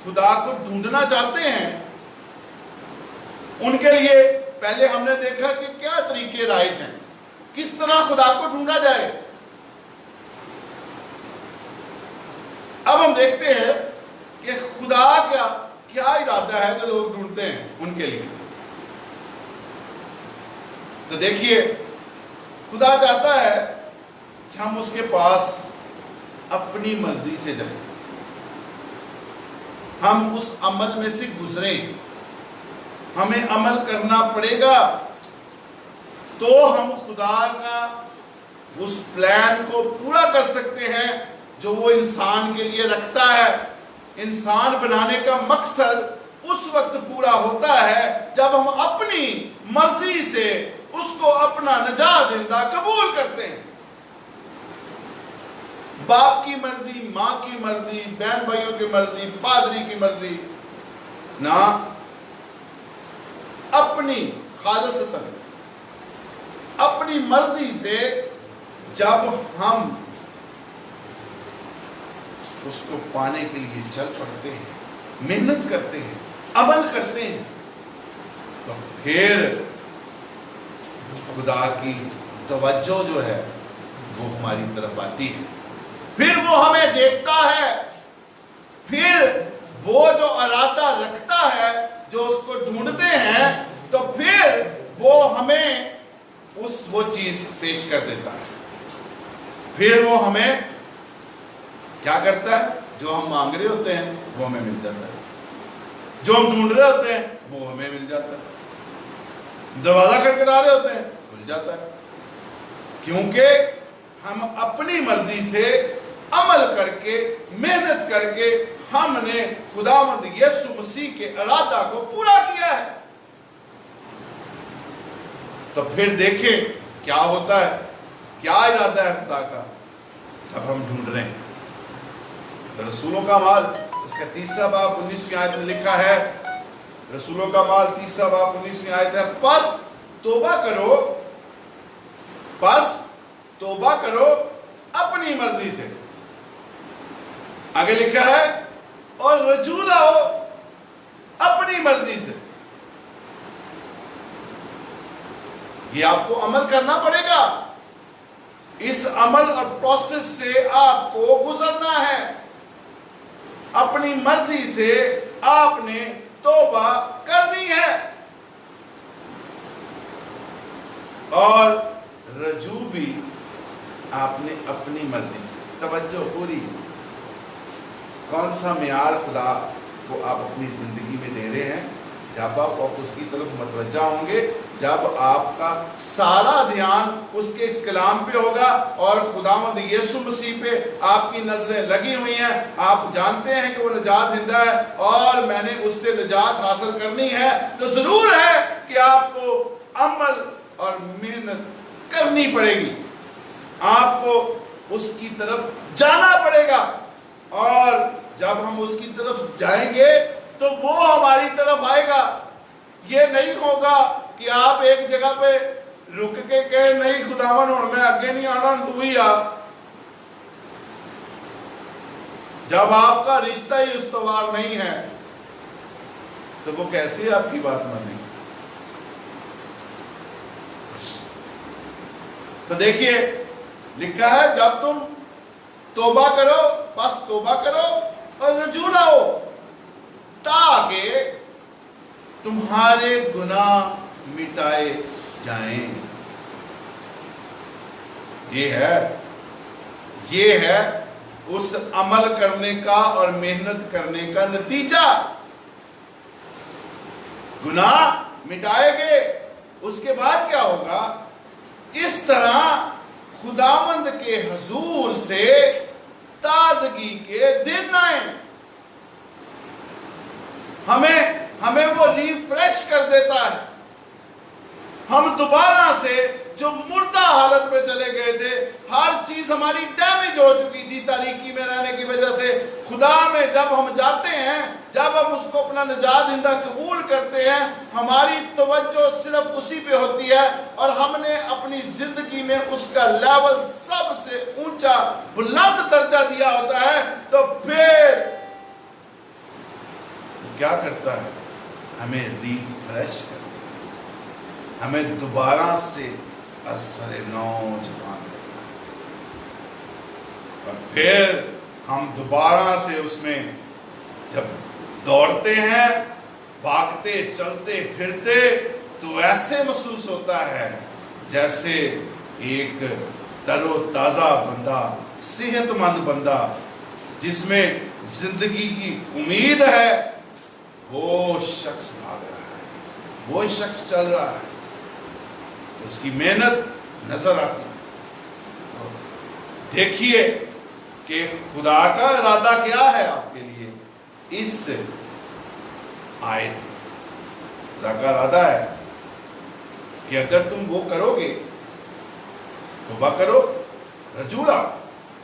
خدا کو ڈھونڈنا چاہتے ہیں ان کے لیے پہلے ہم نے دیکھا کہ کیا طریقے رائج ہیں, کس طرح خدا کو ڈھونڈا جائے. اب ہم دیکھتے ہیں کہ خدا کا کیا ارادہ ہے جو لوگ ڈھونڈتے ہیں ان کے لیے. تو دیکھیے, خدا چاہتا ہے کہ ہم اس کے پاس اپنی مرضی سے جائیں, ہم اس عمل میں سے گزریں. ہمیں عمل کرنا پڑے گا تو ہم خدا کا اس پلان کو پورا کر سکتے ہیں جو وہ انسان کے لیے رکھتا ہے. انسان بنانے کا مقصد اس وقت پورا ہوتا ہے جب ہم اپنی مرضی سے اس کو اپنا نجات دہندہ قبول کرتے ہیں. باپ کی مرضی, ماں کی مرضی, بہن بھائیوں کی مرضی, پادری کی مرضی نہ, اپنی خالصتاً اپنی مرضی سے جب ہم اس کو پانے کے لیے چل پڑتے ہیں, محنت کرتے ہیں, عمل کرتے ہیں, تو پھر خدا کی توجہ جو ہے وہ ہماری طرف آتی ہے. پھر وہ ہمیں دیکھتا ہے, پھر وہ جو ارادہ رکھتا ہے, جو اس کو ڈھونڈتے ہیں, تو پھر وہ ہمیں وہ چیز پیش کر دیتا ہے. پھر وہ ہمیں کیا کرتا ہے؟ جو ہم مانگ رہے ہوتے ہیں وہ ہمیں مل جاتا ہے، جو ہم ڈھونڈ رہے ہوتے ہیں وہ ہمیں مل جاتا ہے، دروازہ کھٹکھٹا رہے ہوتے ہیں کھل جاتا ہے، کیونکہ ہم اپنی مرضی سے عمل کر کے محنت کر کے ہم نے خداوند یسوع مسیح کے ارادہ کو پورا کیا ہے۔ تو پھر دیکھیں کیا ہوتا ہے، کیا ارادہ ہے خدا کا جب ہم ڈھونڈ رہے ہیں۔ رسولوں کا مال اس کا 3 باب 19 آیت میں لکھا ہے، رسولوں کا مال 3 باب 19 آیت ہے، پس توبہ کرو اپنی مرضی سے، آگے لکھا ہے، اور رجوع لاؤ اپنی مرضی سے۔ یہ آپ کو عمل کرنا پڑے گا، اس عمل اور پروسیس سے آپ کو گزرنا ہے۔ اپنی مرضی سے آپ نے توبہ کرنی ہے، اور رجوع بھی آپ نے اپنی مرضی سے۔ توجہ پوری، کون سا معیار خدا کو آپ اپنی زندگی میں دے رہے ہیں؟ جب آپ اس کی طرف متوجہ ہوں گے، جب آپ کا سارا دھیان اس کے اس کلام پہ ہوگا اور خداوند یسوع مسیح پہ آپ کی نظریں لگی ہوئی ہیں، آپ جانتے ہیں کہ وہ نجات دہندہ ہے اور میں نے اس سے نجات حاصل کرنی ہے، تو ضرور ہے کہ آپ کو عمل اور محنت کرنی پڑے گی، آپ کو اس کی طرف جانا پڑے گا، اور جب ہم اس کی طرف جائیں گے تو وہ ہماری طرف آئے گا۔ یہ نہیں ہوگا کہ آپ ایک جگہ پہ رک کے کہے نہیں خداوند اور میں آگے نہیں آنا، تو ہی آ۔ جب آپ کا رشتہ ہی استوار نہیں ہے تو وہ کیسے آپ کی بات مانے؟ تو دیکھیے لکھا ہے، جب تم توبہ کرو، بس توبہ کرو اور رجوع لاؤ تاکہ تمہارے گناہ مٹائے جائیں۔ یہ ہے اس عمل کرنے کا اور محنت کرنے کا نتیجہ۔ گناہ مٹائے گئے، اس کے بعد کیا ہوگا؟ اس طرح خداوند کے حضور سے تازگی کے دن آئیں، ہمیں وہ ریفریش کر دیتا ہے، ہم دوبارہ سے جو مردہ حالت میں چلے گئے تھے، ہر چیز ہماری ڈیمیج ہو چکی تھی تاریکی میں رہنے کی وجہ سے، خدا میں جب ہم جاتے ہیں، جب ہم اس کو اپنا نجات دہندہ قبول کرتے ہیں، ہماری توجہ صرف اسی پہ ہوتی ہے، اور ہم نے اپنی زندگی میں اس کا لیول سب سے اونچا بلند درجہ دیا ہوتا ہے، تو پھر کیا کرتا ہے؟ ہمیں ریفریش کرتا ہے، ہمیں دوبارہ سے اثر نوجوان کرتا ہے، اور پھر ہم دوبارہ سے اس میں جب دوڑتے ہیں، بھاگتے چلتے پھرتے، تو ایسے محسوس ہوتا ہے جیسے ایک تر و تازہ بندہ، صحت مند بندہ جس میں زندگی کی امید ہے، وہ شخص بھاگ رہا ہے، وہ شخص چل رہا ہے، اس کی محنت نظر آتی ہے۔ دیکھیے کہ خدا کا ارادہ کیا ہے آپ کے لیے اس آیت میں۔ خدا کا ارادہ ہے کہ اگر تم وہ کرو گے، توبہ کرو، رجوع لاؤ،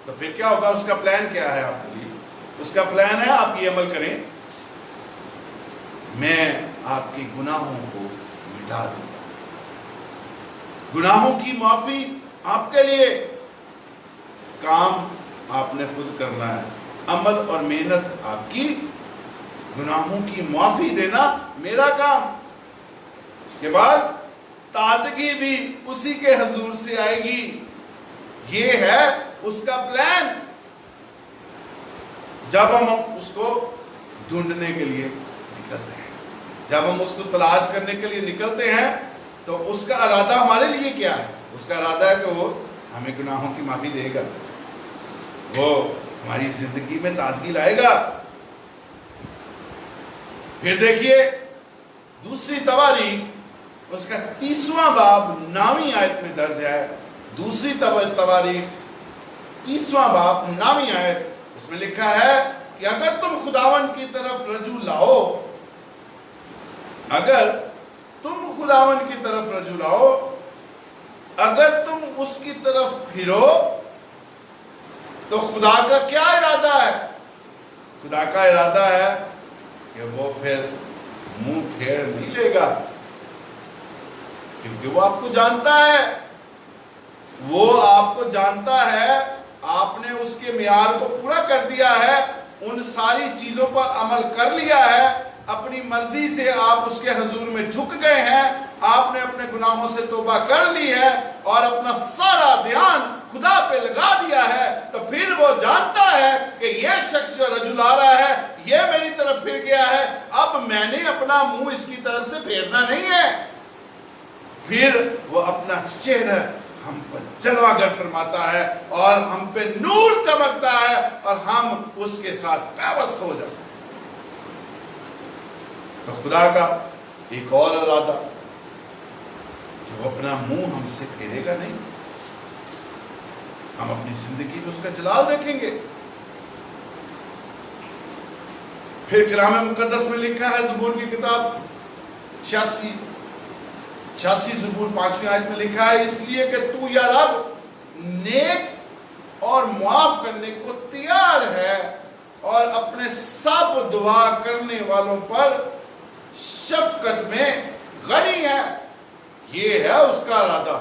تو پھر کیا ہوگا؟ اس کا پلان کیا ہے آپ کے لیے؟ اس کا پلان ہے آپ یہ عمل کریں، میں آپ کے گناہوں کو مٹا دوں گا۔ گناہوں کی معافی آپ کے لیے، کام آپ نے خود کرنا ہے، عمل اور محنت آپ کی، گناہوں کی معافی دینا میرا کام۔ اس کے بعد تازگی بھی اسی کے حضور سے آئے گی، یہ ہے اس کا پلان۔ جب ہم اس کو ڈھونڈنے کے لیے نکلتے ہیں، جب ہم اس کو تلاش کرنے کے لیے نکلتے ہیں، تو اس کا ارادہ ہمارے لیے کیا ہے؟ اس کا ارادہ ہے کہ وہ ہمیں گناہوں کی معافی دے گا، وہ ہماری زندگی میں تازگی لائے گا۔ پھر دیکھیے دوسری تواریخ اس کا 30واں باب 9ویں آیت میں درج ہے۔ دوسری تواریخ 30واں باب 9ویں آیت، اس میں لکھا ہے کہ اگر تم خداوند کی طرف رجوع لاؤ، اگر تم خداوند کی طرف رجوع لاؤ، اگر تم اس کی طرف پھرو، تو خدا کا کیا ارادہ ہے؟ خدا کا ارادہ ہے کہ وہ پھر منہ پھیر نہیں لے گا، کیونکہ وہ آپ کو جانتا ہے، وہ آپ کو جانتا ہے، آپ نے اس کے معیار کو پورا کر دیا ہے، ان ساری چیزوں پر عمل کر لیا ہے، اپنی مرضی سے آپ اس کے حضور میں جھک گئے ہیں، آپ نے اپنے گناہوں سے توبہ کر لی ہے اور اپنا سارا دھیان خدا پہ لگا دیا ہے، تو پھر وہ جانتا ہے کہ یہ شخص جو رجوع لا رہا ہے یہ میری طرف پھر گیا ہے، اب میں نے اپنا منہ اس کی طرف سے پھیرنا نہیں ہے۔ پھر وہ اپنا چہرہ ہم پر جلوہ گر فرماتا ہے اور ہم پہ نور چمکتا ہے اور ہم اس کے ساتھ پیوست ہو جاتے ہیں۔ تو خدا کا ایک اور ارادہ کہ وہ اپنا منہ ہم سے پھیرے گا نہیں، ہم اپنی زندگی میں اس کا جلال دیکھیں گے۔ پھر کلام مقدس میں لکھا ہے، زبور کی کتاب 86 زبور 5ویں آیت میں لکھا ہے، اس لیے کہ تو یا رب نیک اور معاف کرنے کو تیار ہے اور اپنے سب دعا کرنے والوں پر شفقت میں غنی ہے۔ یہ ہے اس کا ارادہ،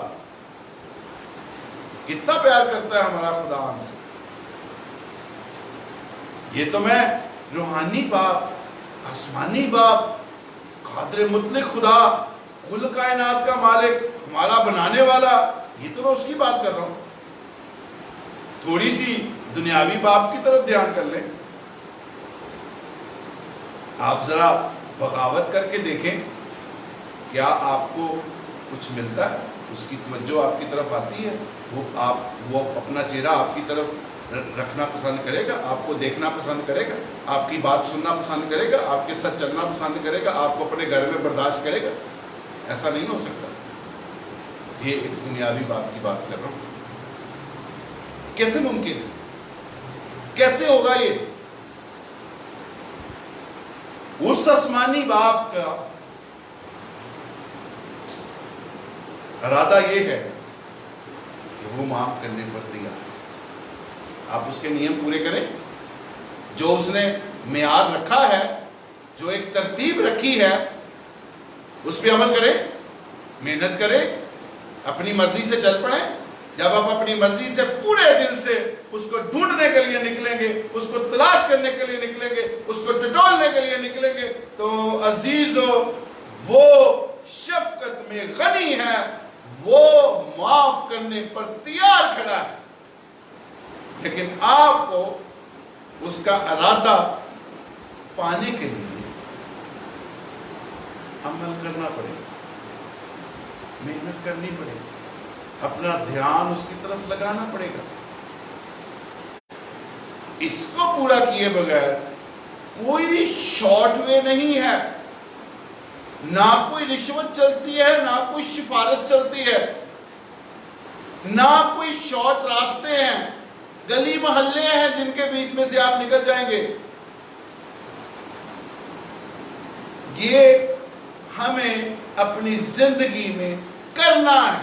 کتنا پیار کرتا ہے ہمارا خدا ہم سے۔ یہ تو میں روحانی باپ، آسمانی باپ، قادر مطلق خدا، کل کائنات کا مالک، ہمارا بنانے والا، یہ تو میں اس کی بات کر رہا ہوں۔ تھوڑی سی دنیاوی باپ کی طرف دھیان کر لیں، آپ ذرا بغاوت کر کے دیکھیں، کیا آپ کو کچھ ملتا ہے؟ اس کی توجہ آپ کی طرف آتی ہے؟ وہ اپنا چہرہ آپ کی طرف رکھنا پسند کرے گا؟ آپ کو دیکھنا پسند کرے گا؟ آپ کی بات سننا پسند کرے گا؟ آپ کے ساتھ چلنا پسند کرے گا؟ آپ کو اپنے گھر میں برداشت کرے گا؟ ایسا نہیں ہو سکتا۔ یہ ایک دنیاوی باپ کی بات کر رہا ہوں۔ کیسے ممکن ہے؟ کیسے ہوگا یہ؟ اس آسمانی باپ کا ارادہ یہ ہے کہ وہ معاف کرنے پر تیار ہے۔ آپ اس کے نیم پورے کریں، جو اس نے معیار رکھا ہے، جو ایک ترتیب رکھی ہے، اس پہ عمل کریں، محنت کریں، اپنی مرضی سے چل پڑیں۔ جب آپ اپنی مرضی سے پورے دل سے اس کو ڈھونڈنے کے لیے نکلیں گے، اس کو تلاش کرنے کے لیے نکلیں گے، اس کو ٹٹولنے کے لیے نکلیں گے، تو عزیزو وہ شفقت میں غنی ہے، وہ معاف کرنے پر تیار کھڑا ہے۔ لیکن آپ کو اس کا ارادہ پانے کے لیے عمل کرنا پڑے گا، محنت کرنی پڑے گی، اپنا دھیان اس کی طرف لگانا پڑے گا۔ اس کو پورا کیے بغیر کوئی شارٹ وے نہیں ہے، نہ کوئی رشوت چلتی ہے، نہ کوئی سفارش چلتی ہے، نہ کوئی شارٹ راستے ہیں، گلی محلے ہیں جن کے بیچ میں سے آپ نکل جائیں گے۔ یہ ہمیں اپنی زندگی میں کرنا ہے۔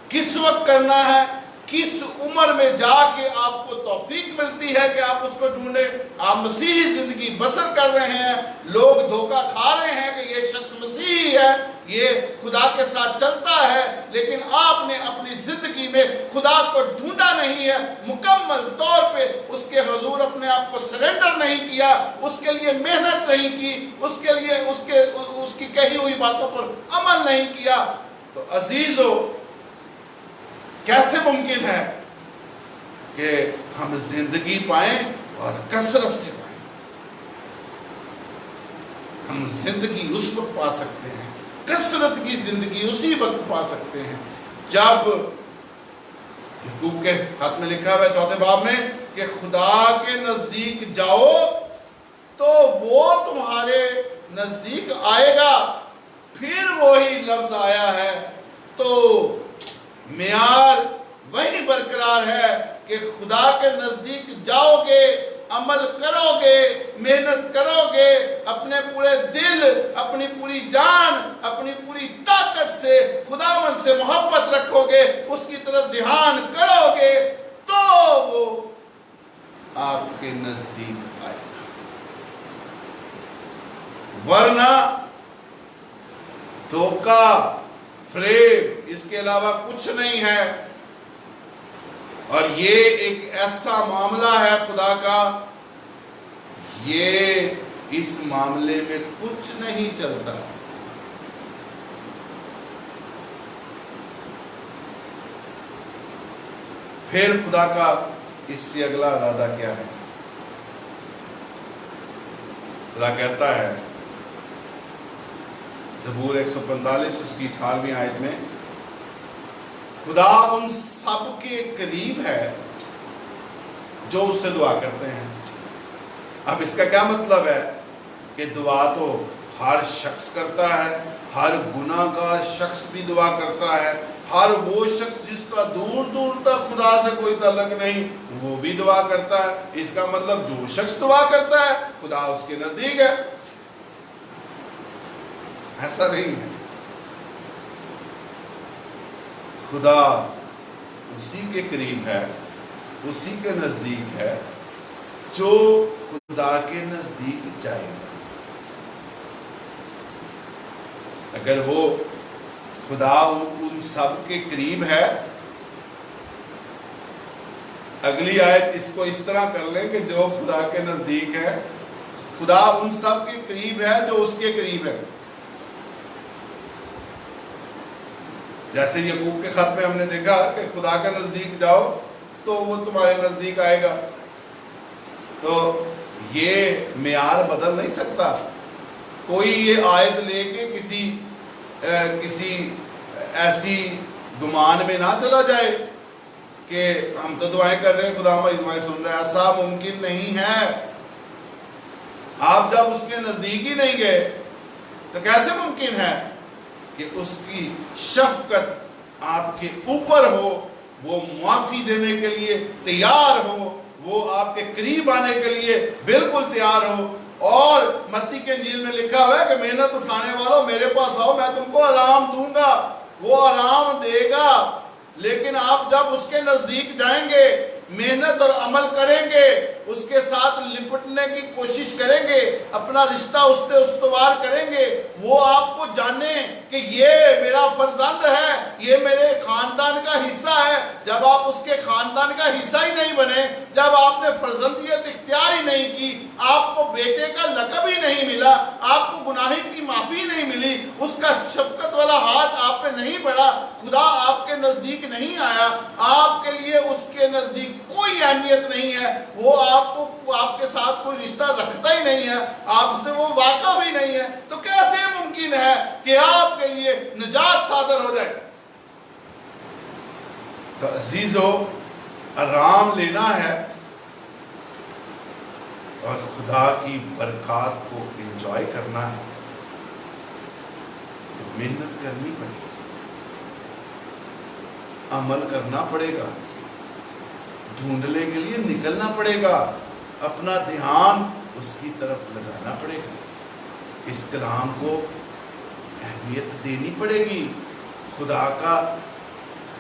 کس وقت کرنا ہے؟ کس عمر میں جا کے آپ کو توفیق ملتی ہے کہ آپ اس کو ڈھونڈیں؟ آپ مسیحی زندگی بسر کر رہے ہیں، لوگ دھوکہ کھا رہے ہیں کہ یہ شخص مسیحی ہے، یہ خدا کے ساتھ چلتا ہے، لیکن آپ نے اپنی زندگی میں خدا کو ڈھونڈا نہیں ہے، مکمل طور پہ اس کے حضور اپنے آپ کو سرنڈر نہیں کیا، اس کے لیے محنت نہیں کی، اس کے لیے اس کی کہی ہوئی باتوں پر عمل نہیں کیا، تو عزیزو کیسے ممکن ہے کہ ہم زندگی پائیں اور کثرت سے پائیں؟ ہم زندگی اس وقت پا سکتے ہیں، کثرت کی زندگی اسی وقت پا سکتے ہیں جب یعقوب کے خط میں لکھا ہوا ہے 4 باب میں کہ خدا کے نزدیک جاؤ تو وہ تمہارے نزدیک آئے گا. پھر وہی لفظ آیا ہے تو معیار وہی برقرار ہے کہ خدا کے نزدیک جاؤ گے، عمل کرو گے، محنت کرو گے، اپنے پورے دل، اپنی پوری جان، اپنی پوری طاقت سے خداوند سے محبت رکھو گے، اس کی طرف دھیان کرو گے تو وہ آپ کے نزدیک آئے گا. ورنہ دھوکہ، فریب، اس کے علاوہ کچھ نہیں ہے. اور یہ ایک ایسا معاملہ ہے خدا کا، یہ اس معاملے میں کچھ نہیں چلتا. پھر خدا کا اس سے اگلا ارادہ کیا ہے؟ خدا کہتا ہے زبور 145 اس کی 18ویں آیت میں، خدا ان سب کے قریب ہے جو اس سے دعا کرتے ہیں. اب اس کا کیا مطلب ہے؟ کہ دعا تو ہر شخص کرتا ہے، ہر گناہ گار شخص بھی دعا کرتا ہے، ہر وہ شخص جس کا دور دور تک خدا سے کوئی تعلق نہیں وہ بھی دعا کرتا ہے. اس کا مطلب جو شخص دعا کرتا ہے خدا اس کے نزدیک ہے. ایسا نہیں ہے. خدا اسی کے قریب ہے، اسی کے نزدیک ہے جو خدا کے نزدیک جائے گا. اگر وہ خدا ان سب کے قریب ہے، اگلی آیت اس کو اس طرح کر لیں کہ جو خدا کے نزدیک ہے، خدا ان سب کے قریب ہے جو اس کے قریب ہے. جیسے یعقوب کے خط میں ہم نے دیکھا کہ خدا کے نزدیک جاؤ تو وہ تمہارے نزدیک آئے گا. تو یہ معیار بدل نہیں سکتا. کوئی یہ آیت لے کے کسی ایسی گمان میں نہ چلا جائے کہ ہم تو دعائیں کر رہے ہیں، خدا ہماری دعائیں سن رہا ہے. ایسا ممکن نہیں ہے. آپ جب اس کے نزدیک ہی نہیں گئے تو کیسے ممکن ہے کہ اس کی شفقت آپ کے اوپر ہو، وہ معافی دینے کے لیے تیار ہو، وہ آپ کے قریب آنے کے لیے بالکل تیار ہو. اور متی کے انجیل میں لکھا ہوا ہے کہ محنت اٹھانے والوں میرے پاس آؤ، میں تم کو آرام دوں گا. وہ آرام دے گا، لیکن آپ جب اس کے نزدیک جائیں گے، محنت اور عمل کریں گے، اس کے ساتھ لپٹنے کی کوشش کریں گے، اپنا رشتہ اس سے استوار کریں گے، وہ آپ کو جانیں کہ یہ میرا فرزند ہے، یہ میرے خاندان کا حصہ ہے. جب آپ اس کے خاندان کا حصہ ہی نہیں بنے، جب آپ نے فرزندیت اختیار ہی نہیں کی، آپ کو بیٹے کا لقب ہی نہیں ملا، آپ کو گناہی کی معافی نہیں ملی، اس کا شفقت والا ہاتھ آپ پہ نہیں بڑھا، خدا آپ کے نزدیک نہیں آیا، آپ کے لیے اس کے نزدیک کوئی اہمیت نہیں ہے، وہ آپ کے ساتھ کوئی رشتہ رکھتا ہی نہیں ہے، آپ سے وہ واقف ہی نہیں ہے، تو کیسے ممکن ہے کہ آپ کے لیے نجات صادر ہو جائے؟ تو عزیزو، آرام لینا ہے اور خدا کی برکات کو انجوائے کرنا ہے تو محنت کرنی پڑے گی، عمل کرنا پڑے گا، ڈھونڈنے کے لیے نکلنا پڑے گا، اپنا دھیان اس کی طرف لگانا پڑے گا، اس کلام کو اہمیت دینی پڑے گی، خدا کا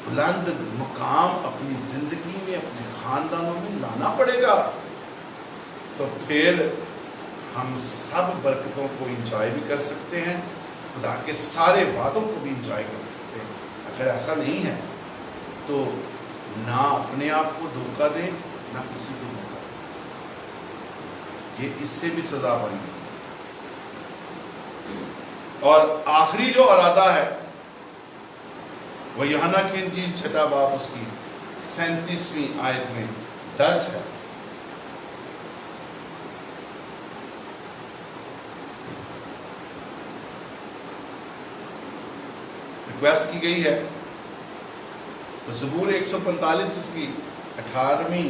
بلند مقام اپنی زندگی میں، اپنے خاندانوں میں لانا پڑے گا. تو پھر ہم سب برکتوں کو انجوائے بھی کر سکتے ہیں، خدا کے سارے وعدوں کو بھی انجوائے کر سکتے ہیں. اگر ایسا نہیں ہے تو نہ اپنے آپ کو دھوکہ دیں، نہ کسی کو دھوکہ دیں، یہ اس سے بھی سزا بنے گی. اور آخری جو ارادہ ہے وہ یوحنا کی انجیل 6 باب اس کی 37ویں آیت میں درج ہے. ریکویسٹ کی گئی ہے تو زبور 145 اس کی 18ویں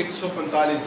145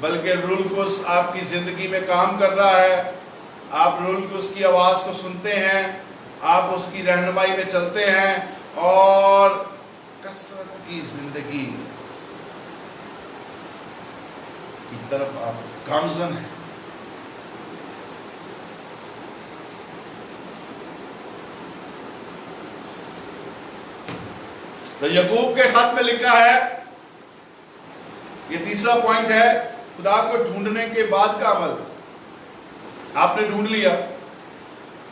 بلکہ روح القدس آپ کی زندگی میں کام کر رہا ہے. آپ روح القدس کی آواز کو سنتے ہیں, آپ اس کی رہنمائی میں چلتے ہیں اور کثرت کی زندگی کی طرف آپ گامزن ہیں. تو یعقوب کے خط میں لکھا ہے, یہ تیسرا پوائنٹ ہے, خدا کو ڈھونڈنے کے بعد کا عمل. آپ نے ڈھونڈ لیا,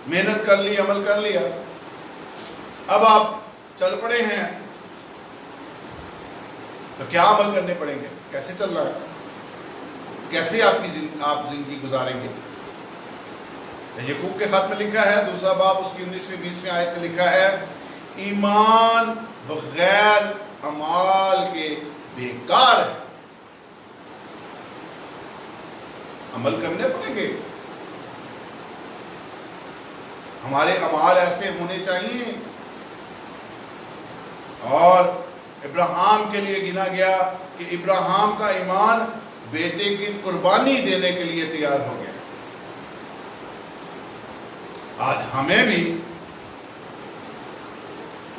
محنت کر لی, عمل کر لیا, اب آپ چل پڑے ہیں, تو کیا عمل کرنے پڑیں گے؟ کیسے چل رہا ہے؟ کیسے آپ زندگی گزاریں گے؟ یعقوب کے خط میں لکھا ہے, دوسرا باب اس کی 19ویں 20ویں آیت میں لکھا ہے, ایمان بغیر اعمال کے بیکار ہے. عمل کرنے پڑیں گے. ہمارے اعمال ایسے ہونے چاہیے. اور ابراہیم کے لیے گنا گیا کہ ابراہیم کا ایمان بیٹے کی قربانی دینے کے لیے تیار ہو گیا. آج ہمیں بھی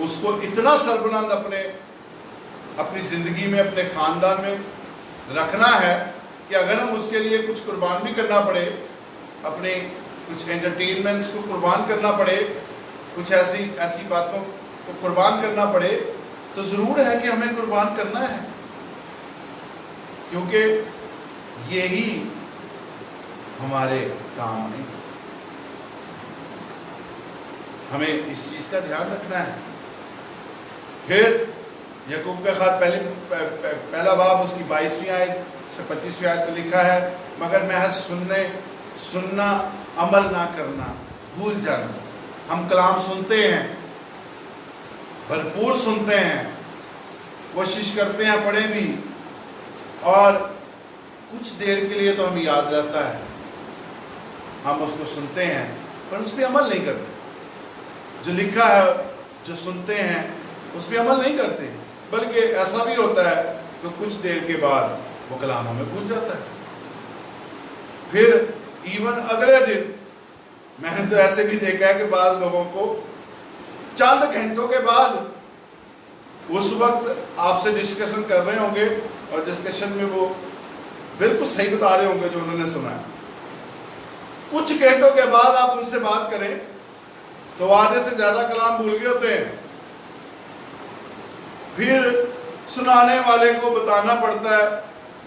اس کو اتنا سربلند اپنی زندگی میں, اپنے خاندان میں رکھنا ہے کہ اگر ہم اس کے لیے کچھ قربان بھی کرنا پڑے, اپنے کچھ انٹرٹینمنٹس کو قربان کرنا پڑے, کچھ ایسی باتوں کو قربان کرنا پڑے, تو ضرور ہے کہ ہمیں قربان کرنا ہے, کیونکہ یہی ہمارے کام ہیں. ہمیں اس چیز کا دھیان رکھنا ہے. پھر یعقوب کا خط پہلا باب اس کی 22ویں آیت سے 25ویں آیت میں لکھا ہے, مگر محض سننا عمل نہ کرنا, بھول جانا. ہم کلام سنتے ہیں, بھرپور سنتے ہیں, کوشش کرتے ہیں پڑھیں بھی, اور کچھ دیر کے لیے تو ہمیں یاد رہتا ہے, ہم اس کو سنتے ہیں پر اس پہ عمل نہیں کرتے. جو لکھا ہے, جو سنتے ہیں, اس پہ عمل نہیں کرتے, بلکہ ایسا بھی ہوتا ہے کہ کچھ دیر کے بعد وہ کلام ہمیں بھول جاتا ہے. پھر ایون اگلے دن, میں نے تو ایسے بھی دیکھا ہے کہ بعض لوگوں کو چند گھنٹوں کے بعد, اس وقت آپ سے ڈسکشن کر رہے ہوں گے اور ڈسکشن میں وہ بالکل صحیح بتا رہے ہوں گے جو انہوں نے سنا ہے, کچھ گھنٹوں کے بعد آپ ان سے بات کریں تو آدھے سے زیادہ کلام بھول گئے ہوتے ہیں. پھر سنانے والے کو بتانا پڑتا ہے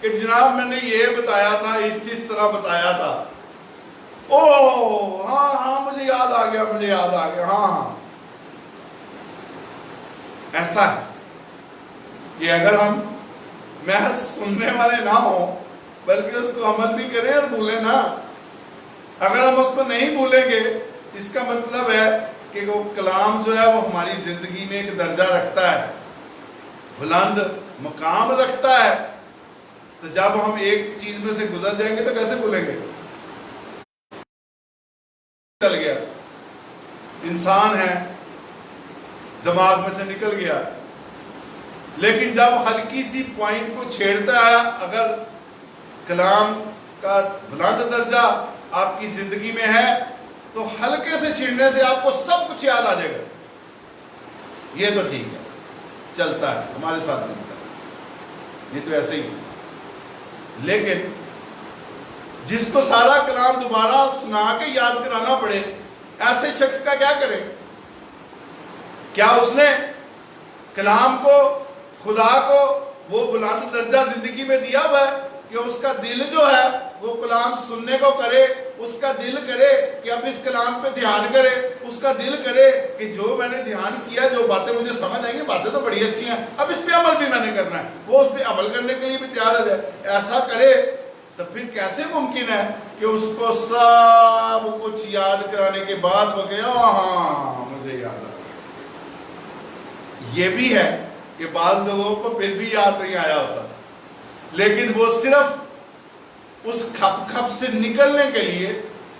کہ جناب میں نے یہ بتایا تھا, اس طرح بتایا تھا. اوہ ہاں مجھے یاد آ گیا, ہاں. ایسا ہے کہ اگر ہم محض سننے والے نہ ہوں بلکہ اس کو عمل بھی کریں اور بھولیں نا. اگر ہم اس کو نہیں بھولیں گے, اس کا مطلب ہے کہ وہ کلام جو ہے وہ ہماری زندگی میں ایک درجہ رکھتا ہے, بلند مقام رکھتا ہے. تو جب ہم ایک چیز میں سے گزر جائیں گے تو کیسے بھولیں گے؟ چل گیا, انسان ہے, دماغ میں سے نکل گیا. لیکن جب ہلکی سی پوائنٹ کو چھیڑتا ہے, اگر کلام کا بلند درجہ آپ کی زندگی میں ہے تو ہلکے سے چھیڑنے سے آپ کو سب کچھ یاد آ جائے گا. یہ تو ٹھیک ہے, چلتا ہے, ہمارے ساتھ ملتا ہے, یہ تو ایسے ہی ہے. لیکن جس کو سارا کلام دوبارہ سنا کے یاد کرانا پڑے, ایسے شخص کا کیا کرے؟ کیا اس نے کلام کو, خدا کو وہ بلند درجہ زندگی میں دیا ہوا ہے کہ اس کا دل جو ہے وہ کلام سننے کو کرے, اس کا دل کرے کہ اب اس کلام پہ دھیان کرے, اس کا دل کرے کہ جو میں نے دھیان کیا, جو باتیں مجھے سمجھ آئیں گی, باتیں تو بڑی اچھی ہیں, اب اس پہ عمل بھی میں نے کرنا ہے, وہ اس پہ عمل کرنے کے لیے بھی تیار ہو جائے. ایسا کرے تو پھر کیسے ممکن ہے کہ اس کو سب کچھ یاد کرانے کے بعد وہ کہے ہاں مجھے یاد آ گیا. یہ بھی ہے کہ بعض لوگوں کو پھر بھی یاد نہیں آیا ہوتا, لیکن وہ صرف اس کھپ سے نکلنے کے لیے,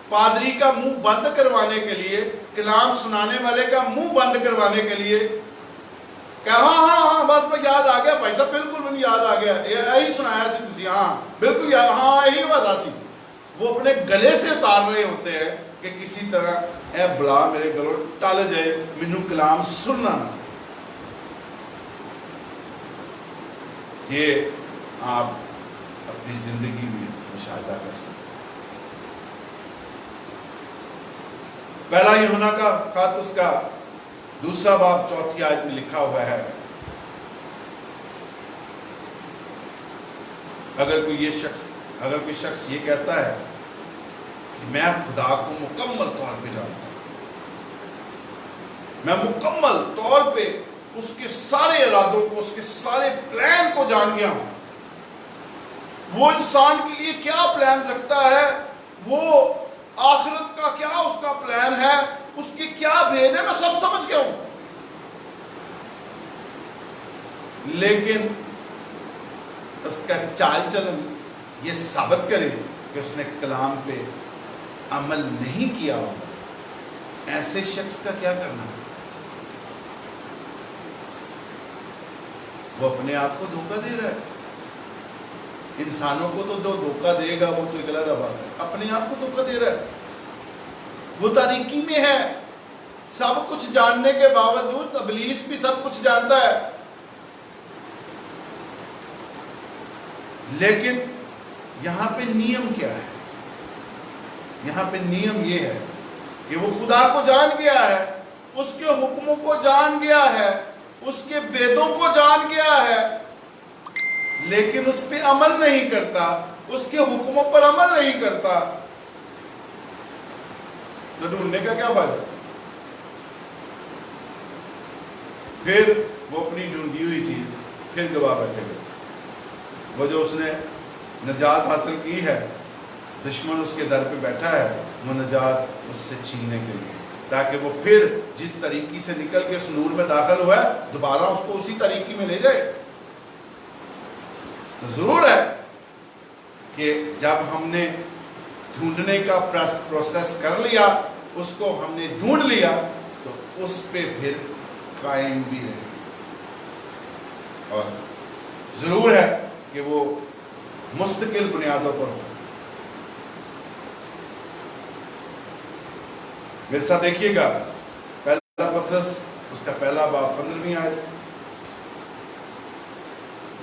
پادری کا منہ بند کروانے کے لیے, کلام سنانے والے کا منہ بند کروانے کے لیے کہ ہاں بس میں یاد آ گیا بھائی صاحب, بالکل مجھے یاد آ گیا یہی سنایا سی تسی ہاں بالکل یاد ہاں یہی بات سی وہ اپنے گلے سے اتار رہے ہوتے ہیں کہ کسی طرح اے بلا میرے گلوں ٹل جائے مینوں کلام سننا نہ یہ آپ اپنی زندگی میں مشاہدہ کر سکتے پہلا یوحنا کا خط اس کا 2 باب 4 آیت میں لکھا ہوا ہے اگر کوئی شخص یہ کہتا ہے کہ میں خدا کو مکمل طور پہ جانتا ہوں میں مکمل طور پہ اس کے سارے ارادوں کو اس کے سارے پلان کو جان گیا ہوں وہ انسان کے لیے کیا پلان رکھتا ہے وہ آخرت کا کیا اس کا پلان ہے اس کی کیا بھید ہے میں سب سمجھ گیا ہوں لیکن اس کا چال چلن یہ ثابت کرے کہ اس نے کلام پہ عمل نہیں کیا ہوگا ایسے شخص کا کیا کرنا ہے وہ اپنے آپ کو دھوکہ دے رہا ہے انسانوں کو تو جو دھوکہ دے گا وہ تو ایک علیحدہ بات ہے اپنے آپ کو دھوکہ دے رہا ہے وہ تاریکی میں ہے سب کچھ جاننے کے باوجود ابلیس بھی سب کچھ جانتا ہے لیکن یہاں پہ نیم کیا ہے یہاں پہ نیم یہ ہے کہ وہ خدا کو جان گیا ہے اس کے حکموں کو جان گیا ہے اس کے بیدوں کو جان گیا ہے لیکن اس پہ عمل نہیں کرتا اس کے حکموں پر عمل نہیں کرتا تو ڈھونڈنے کا کیا فائدہ پھر وہ اپنی ڈھونڈی ہوئی چیز پھر گوا بیٹھے گا وہ جو اس نے نجات حاصل کی ہے دشمن اس کے در پہ بیٹھا ہے وہ نجات اس سے چھیننے کے لیے تاکہ وہ پھر جس طریقے سے نکل کے اس نور میں داخل ہوا ہے دوبارہ اس کو اسی طریقے میں لے جائے تو ضرور ہے کہ جب ہم نے ڈھونڈنے کا پروسیس کر لیا اس کو ہم نے ڈھونڈ لیا تو اس پہ پھر قائم بھی رہے اور ضرور ہے کہ وہ مستقل بنیادوں پر ہو میرے ساتھ دیکھیے گا پہلا پطرس اس کا پہلا باب 15ویں آیت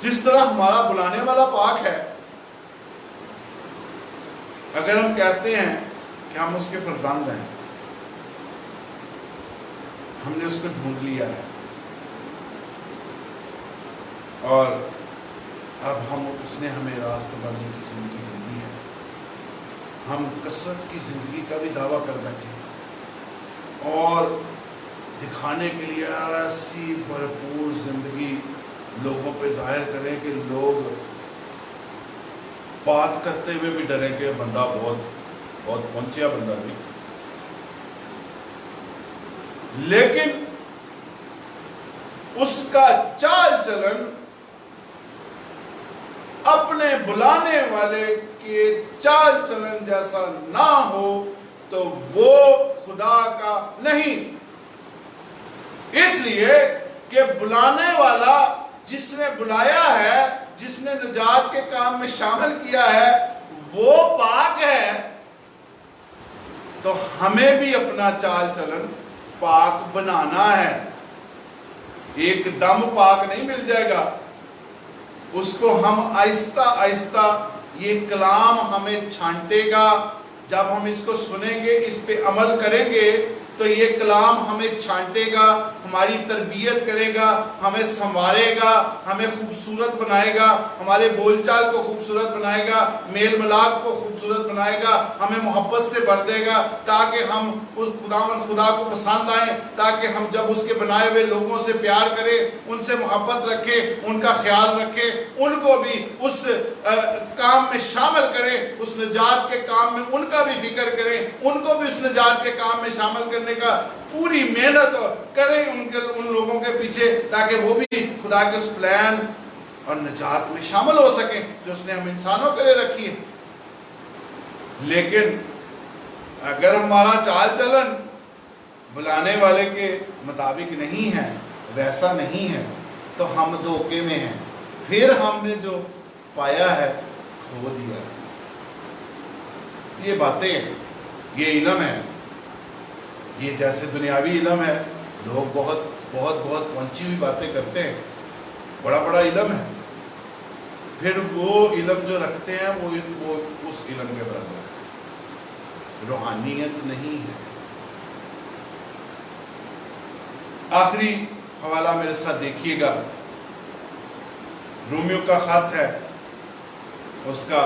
جس طرح ہمارا بلانے والا پاک ہے اگر ہم کہتے ہیں کہ ہم اس کے فرزند ہیں ہم نے اس کو ڈھونڈ لیا ہے اور اب اس نے ہمیں راست بازی کی زندگی دے دی ہے ہم کثرت کی زندگی کا بھی دعویٰ کر بیٹھے ہیں اور دکھانے کے لیے ایسی بھرپور زندگی لوگوں پہ ظاہر کریں کہ لوگ بات کرتے ہوئے بھی ڈریں کہ بندہ بہت پہنچیا بندہ بھی لیکن اس کا چال چلن اپنے بلانے والے کے چال چلن جیسا نہ ہو تو وہ خدا کا نہیں اس لیے کہ بلانے والا جس نے بلایا ہے جس نے نجات کے کام میں شامل کیا ہے وہ پاک ہے تو ہمیں بھی اپنا چال چلن پاک بنانا ہے ایک دم پاک نہیں مل جائے گا اس کو ہم آہستہ آہستہ یہ کلام ہمیں چھانٹے گا جب ہم اس کو سنیں گے اس پہ عمل کریں گے تو یہ کلام ہمیں چھانٹے گا ہماری تربیت کرے گا ہمیں سنوارے گا ہمیں خوبصورت بنائے گا ہمارے بول چال کو خوبصورت بنائے گا میل ملاپ کو خوبصورت بنائے گا ہمیں محبت سے بھر دے گا تاکہ ہم اس خدا کو پسند آئیں تاکہ ہم جب اس کے بنائے ہوئے لوگوں سے پیار کریں ان سے محبت رکھیں ان کا خیال رکھیں ان کو بھی اس کام میں شامل کریں اس نجات کے کام میں ان کا بھی فکر کریں ان کو بھی اس نجات کے کام میں شامل کرنے کا پوری محنت کریں ان لوگوں کے پیچھے تاکہ وہ بھی خدا کے اس پلان اور نجات میں شامل ہو سکیں جو اس نے ہم انسانوں کے لیے رکھی ہے لیکن اگر ہمارا چال چلن بلانے والے کے مطابق نہیں ہے ویسا نہیں ہے تو ہم دھوکے میں ہیں پھر ہم نے جو پایا ہے کھو دیا ہے۔ یہ باتیں، یہ علم ہے، یہ جیسے دنیاوی علم ہے، لوگ بہت بہت بہت پہنچی ہوئی باتیں کرتے ہیں، بڑا بڑا علم ہے، پھر وہ علم جو رکھتے ہیں وہ اس علم کے برابر ہے، روحانیت نہیں ہے۔ آخری حوالہ میرے ساتھ دیکھیے گا، رومیو کا خط ہے، اس کا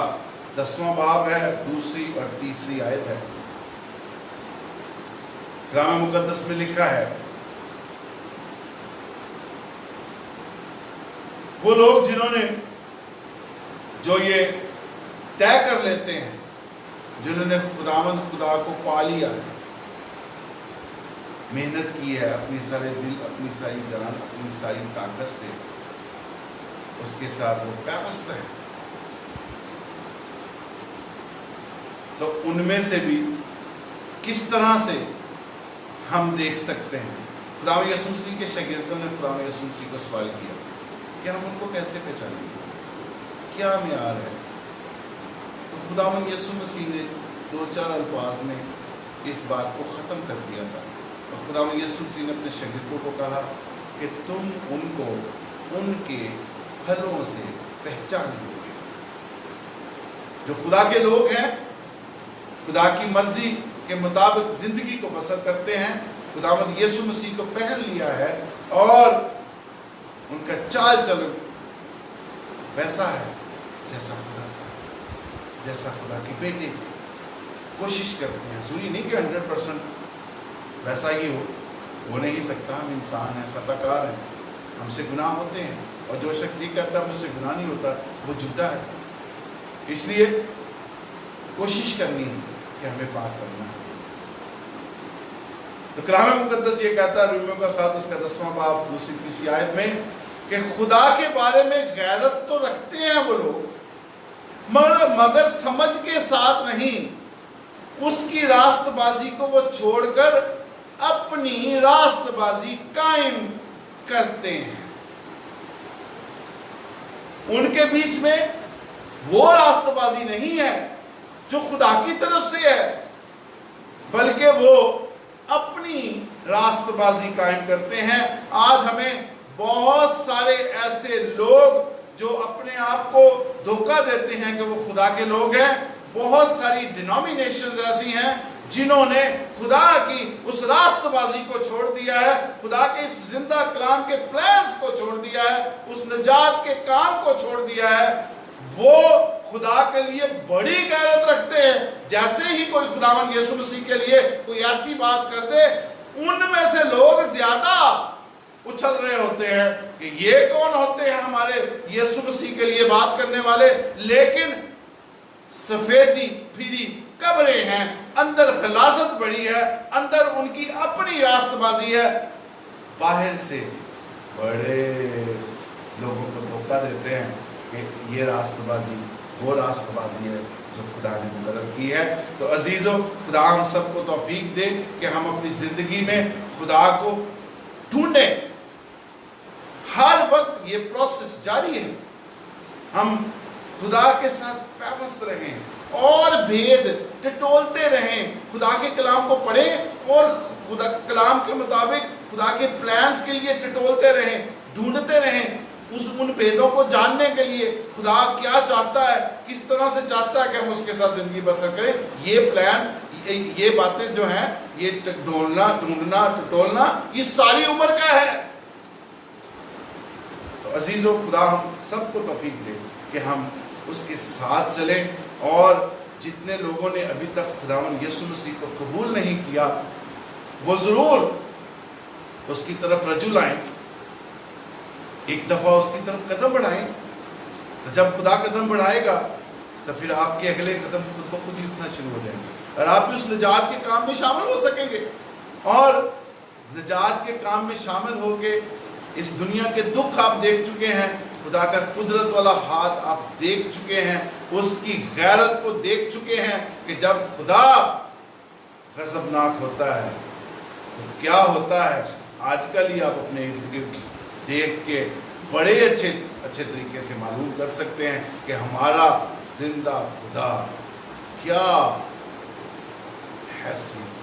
10واں باب ہے، 2 اور 3 آیت ہے۔ کلام مقدس میں لکھا ہے، وہ لوگ جنہوں نے جو یہ طے کر لیتے ہیں، جنہوں نے خداوند خدا کو پا لیا ہے، محنت کی ہے اپنی سارے دل، اپنی ساری جان، اپنی ساری طاقت سے، اس کے ساتھ وہ پیوست ہے، تو ان میں سے بھی کس طرح سے ہم دیکھ سکتے ہیں؟ خداوند یسوع مسیح کے شاگردوں نے خداوند یسوع مسیح کو سوال کیا کہ ہم ان کو کیسے پہچانیں گے، کیا معیار ہے؟ تو خداوند یسوع مسیح نے 2-4 الفاظ میں اس بات کو ختم کر دیا تھا، اور خداوند یسوع مسیح نے اپنے شاگردوں کو کہا کہ تم ان کو ان کے پھلوں سے پہچان لو گے۔ جو خدا کے لوگ ہیں، خدا کی مرضی کے مطابق زندگی کو بسر کرتے ہیں، خداوند یسوع مسیح کو پہن لیا ہے، اور ان کا چال چلن ویسا ہے جیسا خدا کا، جیسا خدا کے بیٹے کوشش کرتے ہیں۔ ضروری نہیں کہ 100% ویسا ہی ہو، ہو نہیں سکتا، ہم انسان ہیں، خطا کار ہیں، ہم سے گناہ ہوتے ہیں، اور جو شخص یہ کہتا ہے مجھ سے گناہ نہیں ہوتا وہ جھوٹا ہے۔ اس لیے کوشش کرنی ہے کہ ہمیں پاک کرنا ہے۔ تو کلام مقدس یہ کہتا ہے، رومیو کا خط اس کا 10واں باب 2-3 آیت میں، کہ خدا کے بارے میں غیرت تو رکھتے ہیں وہ لوگ، مگر سمجھ کے ساتھ نہیں، اس کی راست بازی کو وہ چھوڑ کر اپنی راست بازی قائم کرتے ہیں۔ ان کے بیچ میں وہ راست بازی نہیں ہے جو خدا کی طرف سے ہے، بلکہ وہ اپنی راست بازی قائم کرتے ہیں۔ آج ہمیں بہت سارے ایسے لوگ جو اپنے آپ کو دھوکہ دیتے ہیں کہ وہ خدا کے لوگ ہیں، بہت ساری ڈینومینیشنز ایسی ہیں جنہوں نے خدا کی اس راست بازی کو چھوڑ دیا ہے، خدا کے اس زندہ کلام کے پلانز کو چھوڑ دیا ہے، اس نجات کے کام کو چھوڑ دیا ہے۔ وہ خدا کے لیے بڑی غیرت رکھتے ہیں، جیسے ہی کوئی خداوند یسوع مسیح کے لیے کوئی ایسی بات کر دے، ان میں سے لوگ زیادہ اچھل رہے ہوتے ہیں کہ یہ کون ہوتے ہیں ہمارے یسوع مسیح کے لیے بات کرنے والے، لیکن سفیدی پھری قبریں ہیں، اندر غلاظت بڑی ہے، اندر ان کی اپنی راست بازی ہے، باہر سے بڑے لوگوں کو دھوکہ دیتے ہیں کہ یہ راست بازی وہ راست بازی ہے جو خدا نے مقرر کی ہے۔ تو عزیزو، خدا ہم سب کو توفیق دے کہ ہم اپنی زندگی میں خدا کو ڈھونڈیں، ہر وقت یہ پروسیس جاری ہے، ہم خدا کے ساتھ پیوست رہیں اور بھید ٹٹولتے رہیں، خدا کے کلام کو پڑھیں اور خدا کلام کے مطابق خدا کے پلانز کے لیے ٹٹولتے رہیں، ڈھونڈتے رہیں، ان بھیدوں کو جاننے کے لیے خدا کیا چاہتا ہے، کس طرح سے چاہتا ہے کہ ہم اس کے ساتھ زندگی بسر کریں۔ یہ پلان، یہ باتیں جو ہیں، یہ ڈھونڈنا، ٹٹولنا، یہ ساری عمر کا ہے۔ تو عزیزو، خدا ہم سب کو توفیق دے کہ ہم اس کے ساتھ چلیں، اور جتنے لوگوں نے ابھی تک خداوند یسوع مسیح کو قبول نہیں کیا، وہ ضرور اس کی طرف رجوع لائیں، ایک دفعہ اس کی طرف قدم بڑھائیں۔ تو جب خدا قدم بڑھائے گا تو پھر آپ کے اگلے قدم خود بخود ہی اٹھنا شروع ہو جائیں گے، اور آپ بھی اس نجات کے کام میں شامل ہو سکیں گے، اور نجات کے کام میں شامل ہو کے اس دنیا کے دکھ آپ دیکھ چکے ہیں، خدا کا قدرت والا ہاتھ آپ دیکھ چکے ہیں، اس کی غیرت کو دیکھ چکے ہیں کہ جب خدا غضبناک ہوتا ہے تو کیا ہوتا ہے۔ آج کل ہی آپ اپنے ارد گرد دیکھ کے بڑے اچھے اچھے طریقے سے معلوم کر سکتے ہیں کہ ہمارا زندہ خدا کیا حیثیت۔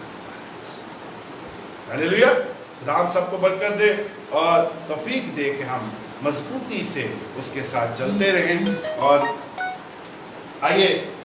ہلیلویا۔ خدا ہم سب کو برکت دے اور توفیق دے کہ ہم مضبوطی سے اس کے ساتھ چلتے رہیں۔ اور آئیے